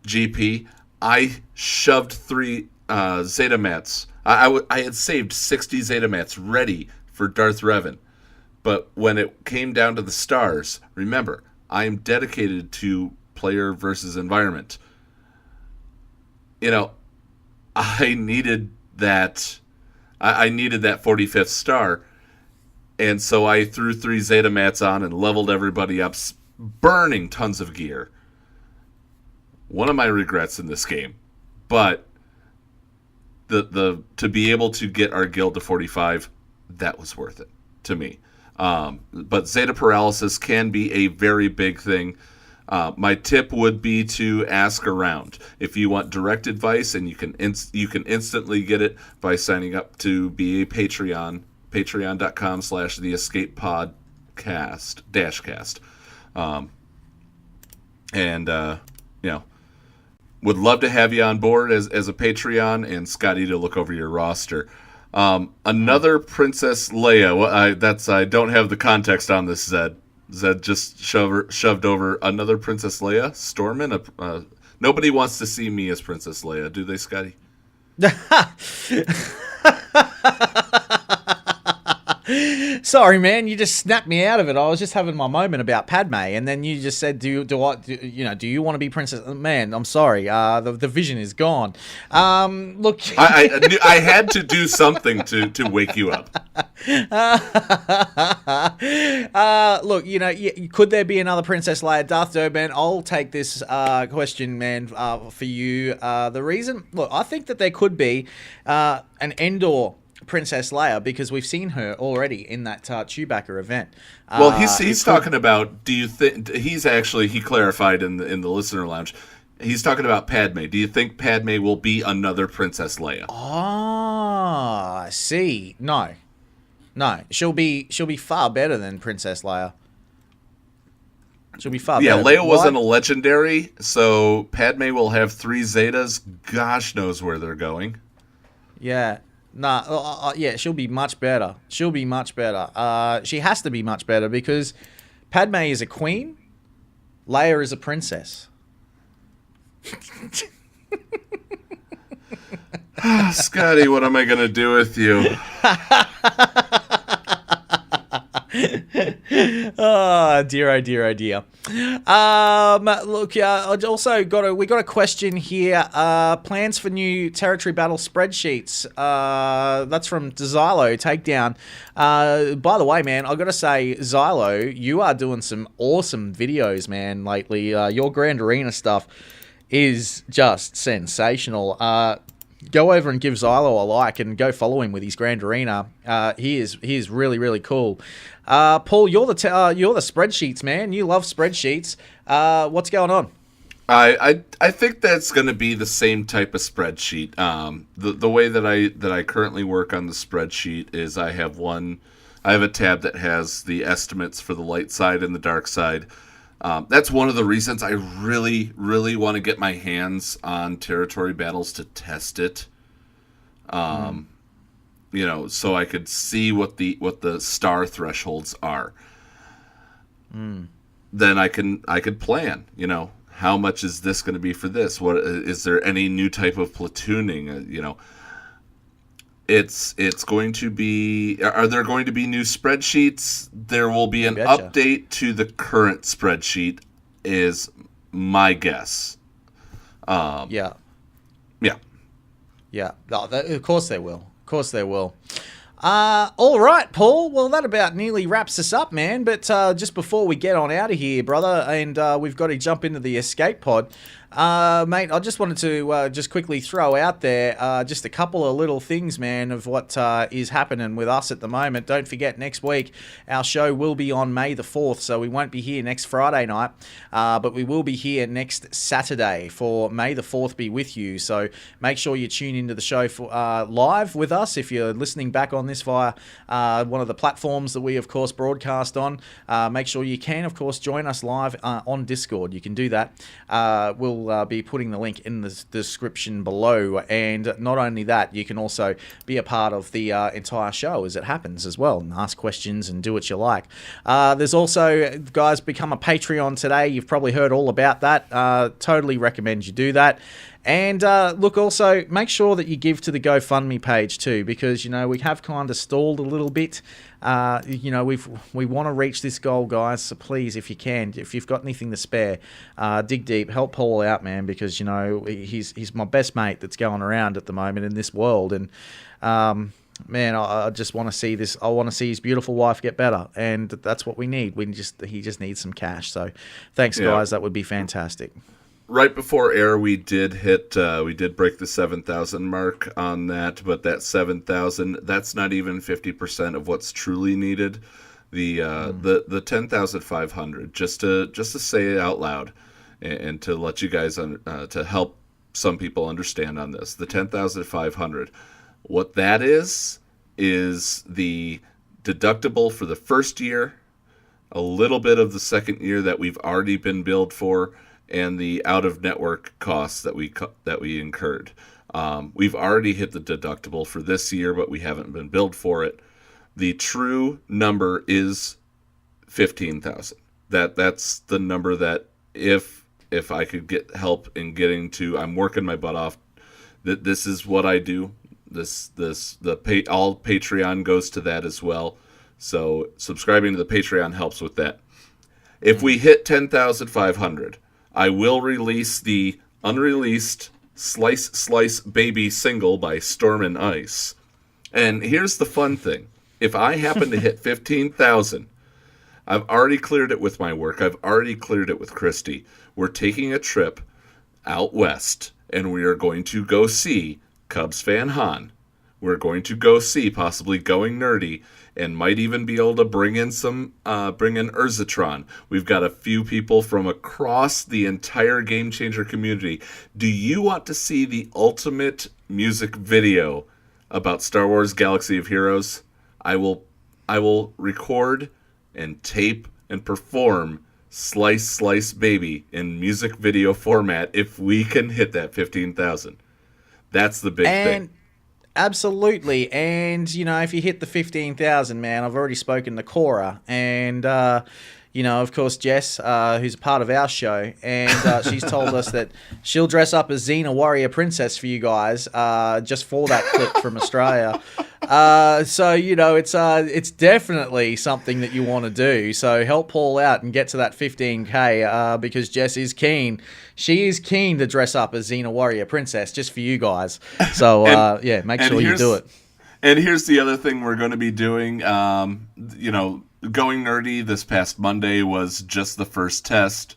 GP. I shoved 3 Zeta mats. I had saved 60 Zeta mats ready for Darth Revan. But when it came down to the stars, remember, I am dedicated to player versus environment. I needed that. I needed that 45th star. And so I threw 3 Zeta mats on and leveled everybody up, burning tons of gear. One of my regrets in this game, but the to be able to get our guild to 45, that was worth it to me. But Zeta paralysis can be a very big thing. My tip would be to ask around. If you want direct advice, and you can instantly get it by signing up to be a Patreon. Patreon.com/theescapepodcast-cast. Would love to have you on board as a Patreon, and Scotty to look over your roster. Another Princess Leia. I don't have the context on this, Zed. Zed just shoved over another Princess Leia. Stormin. Nobody wants to see me as Princess Leia, do they, Scotty? Sorry, man, you just snapped me out of it. I was just having my moment about Padme, and then you just said, "Do you want to be Princess?" Man, I'm sorry. The vision is gone. Look, I had to do something to wake you up. Look, could there be another Princess Leia? Darth Durban, I'll take this question, man, for you. The reason, look, I think that there could be an Endor Princess Leia, because we've seen her already in that Chewbacca event. Well, he's talking about. Do you think he clarified in the listener lounge? He's talking about Padme. Do you think Padme will be another Princess Leia? I see. No. She'll be far better than Princess Leia. She'll be far better. Yeah, Leia wasn't a legendary, so Padme will have 3 Zetas. Gosh knows where they're going. Yeah. Yeah, she'll be much better. She has to be much better because Padme is a queen, Leia is a princess. Scotty, what am I going to do with you? Oh dear, oh dear, oh dear. Look, we got a question here. Plans for new territory battle spreadsheets. That's from Xylo Takedown. By the way, man, I got to say, Xylo, you are doing some awesome videos, man, lately. Your Grand Arena stuff is just sensational. Go over and give Xylo a like and go follow him with his Grand Arena. He is really, really cool. Paul, you're the spreadsheets, man. You love spreadsheets. What's going on? I think that's going to be the same type of spreadsheet. The way that I currently work on the spreadsheet is I have a tab that has the estimates for the light side and the dark side. That's one of the reasons I really, really want to get my hands on territory battles to test it. So I could see what the star thresholds are. Then I could plan. How much is this going to be for this? What is there any new type of platooning? It's going to be. Are there going to be new spreadsheets? There will be an update to the current spreadsheet, is my guess. Yeah. No, of course they will. All right, Paul. Well, that about nearly wraps us up, man. But just before we get on out of here, brother, and we've got to jump into the escape pod. Mate, I just wanted to just quickly throw out there just a couple of little things, man, of what is happening with us at the moment. Don't forget, next week, our show will be on May the 4th, so we won't be here next Friday night, but we will be here next Saturday for May the 4th be with you. So make sure you tune into the show for live with us if you're listening back on this via one of the platforms that we, of course, broadcast on. Make sure you can, of course, join us live on Discord. You can do that. We'll be putting the link in the description below, and not only that, you can also be a part of the entire show as it happens as well, and ask questions and do what you like. There's also, guys, become a Patreon today. You've probably heard all about that. Totally recommend you do that. And look, also make sure that you give to the GoFundMe page too, because we have kind of stalled a little bit. We want to reach this goal, guys. So please, if you can, if you've got anything to spare, dig deep, help Paul out, man, because he's my best mate that's going around at the moment in this world, and man, I just want to see this. I want to see his beautiful wife get better, and that's what we need. He just needs some cash. So, thanks, guys. That would be fantastic. Right before air, we did break the 7,000 mark on that, but that 7,000, that's not even 50% of what's truly needed. The 10,500, just to say it out loud, and to let you guys to help some people understand on this. The 10,500, what that is the deductible for the first year, a little bit of the second year that we've already been billed for, and the out-of-network costs that we incurred. We've already hit the deductible for this year, but we haven't been billed for it. The true number is 15,000. That's the number that if I could get help in getting to, I'm working my butt off. This is what I do. All Patreon goes to that as well. So subscribing to the Patreon helps with that. If we hit 10,500. I will release the unreleased Slice Baby single by Storm and Ice. And here's the fun thing. If I happen to hit 15,000, I've already cleared it with my work. I've already cleared it with Christy. We're taking a trip out west, and we are going to go see Cubs fan Han we're going to go see, possibly Going Nerdy, and might even be able to bring in Urzatron. We've got a few people from across the entire Game Changer community. Do you want to see the ultimate music video about Star Wars Galaxy of Heroes? I will record and tape and perform Slice Slice Baby in music video format if we can hit that 15,000. That's the big thing. Absolutely. And, if you hit the 15,000, man, I've already spoken to Cora. And, of course, Jess, who's a part of our show. And she's told us that she'll dress up as Xena Warrior Princess for you guys just for that clip from Australia. So, it's definitely something that you want to do. So help Paul out and get to that 15K because Jess is keen. She is keen to dress up as Xena Warrior Princess just for you guys. So, make sure you do it. And here's the other thing we're going to be doing. Going Nerdy this past Monday was just the first test.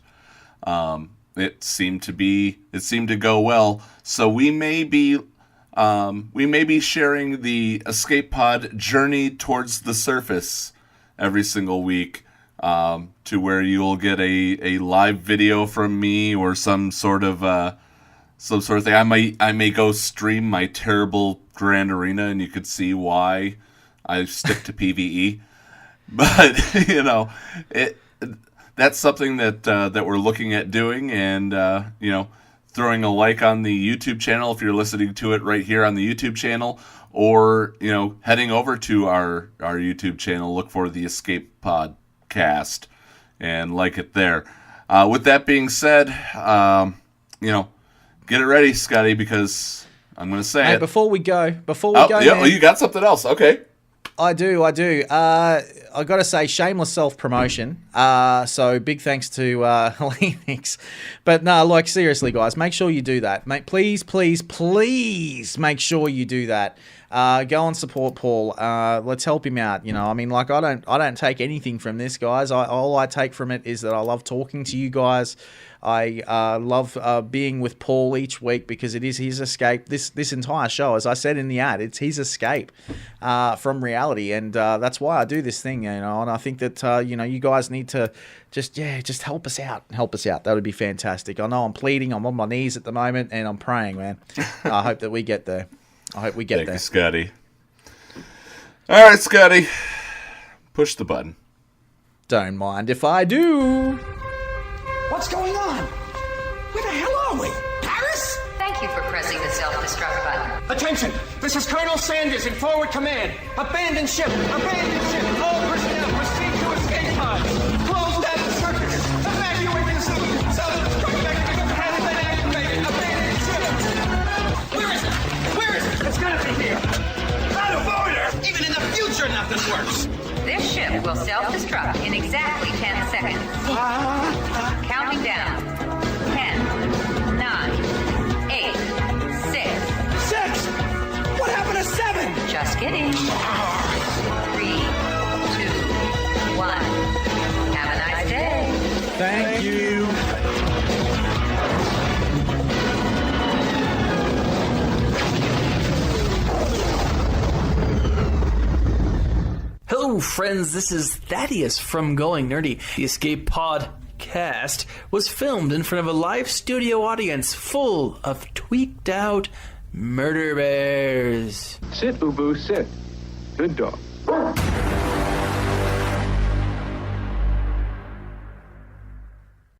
It seemed to go well. So we may be sharing the Escape Pod journey towards the surface every single week, to where you'll get a live video from me or some sort of thing. I may go stream my terrible Grand Arena, and you could see why I stick to PvE. But that's something that we're looking at doing, and throwing a like on the YouTube channel if you're listening to it right here on the YouTube channel, or heading over to our YouTube channel, look for the Escape Podcast and like it there. With that being said, get it ready, Scotty, because I'm going to say it. Before we go, man, you got something else? Okay. I do. I got to say, shameless self-promotion. So big thanks to Linux. But no, seriously, guys, make sure you do that. Please make sure you do that. Go and support Paul. Let's help him out. I don't take anything from this, guys. All I take from it is that I love talking to you guys. I love being with Paul each week because it is his escape. This entire show, as I said in the ad, it's his escape from reality, and that's why I do this thing. And I think that you guys need to just help us out. That would be fantastic. I know I'm pleading. I'm on my knees at the moment, and I'm praying, man. I hope that we get there. Thank you, Scotty. All right, Scotty, push the button. Don't mind if I do. What's going on? Where the hell are we? Paris? Thank you for pressing the self-destruct button. Attention! This is Colonel Sanders in forward command. Abandon ship! All personnel proceed to escape pods. Close down the circuit. Evacuate the city. Self-destruct mechanism has been activated. Abandon ship! Where is it? It's gonna be here. Out of order! Even in the future, nothing works. This ship will self-destruct in exactly 10 seconds. Counting down. 10, 9, 8, 6. 6? What happened to 7? Just kidding. 3, 2, 1. Have a nice day. Thank you. Hello, friends. This is Thaddeus from Going Nerdy. The Escape Podcast was filmed in front of a live studio audience full of tweaked out murder bears. Sit, Ubu, sit. Good dog.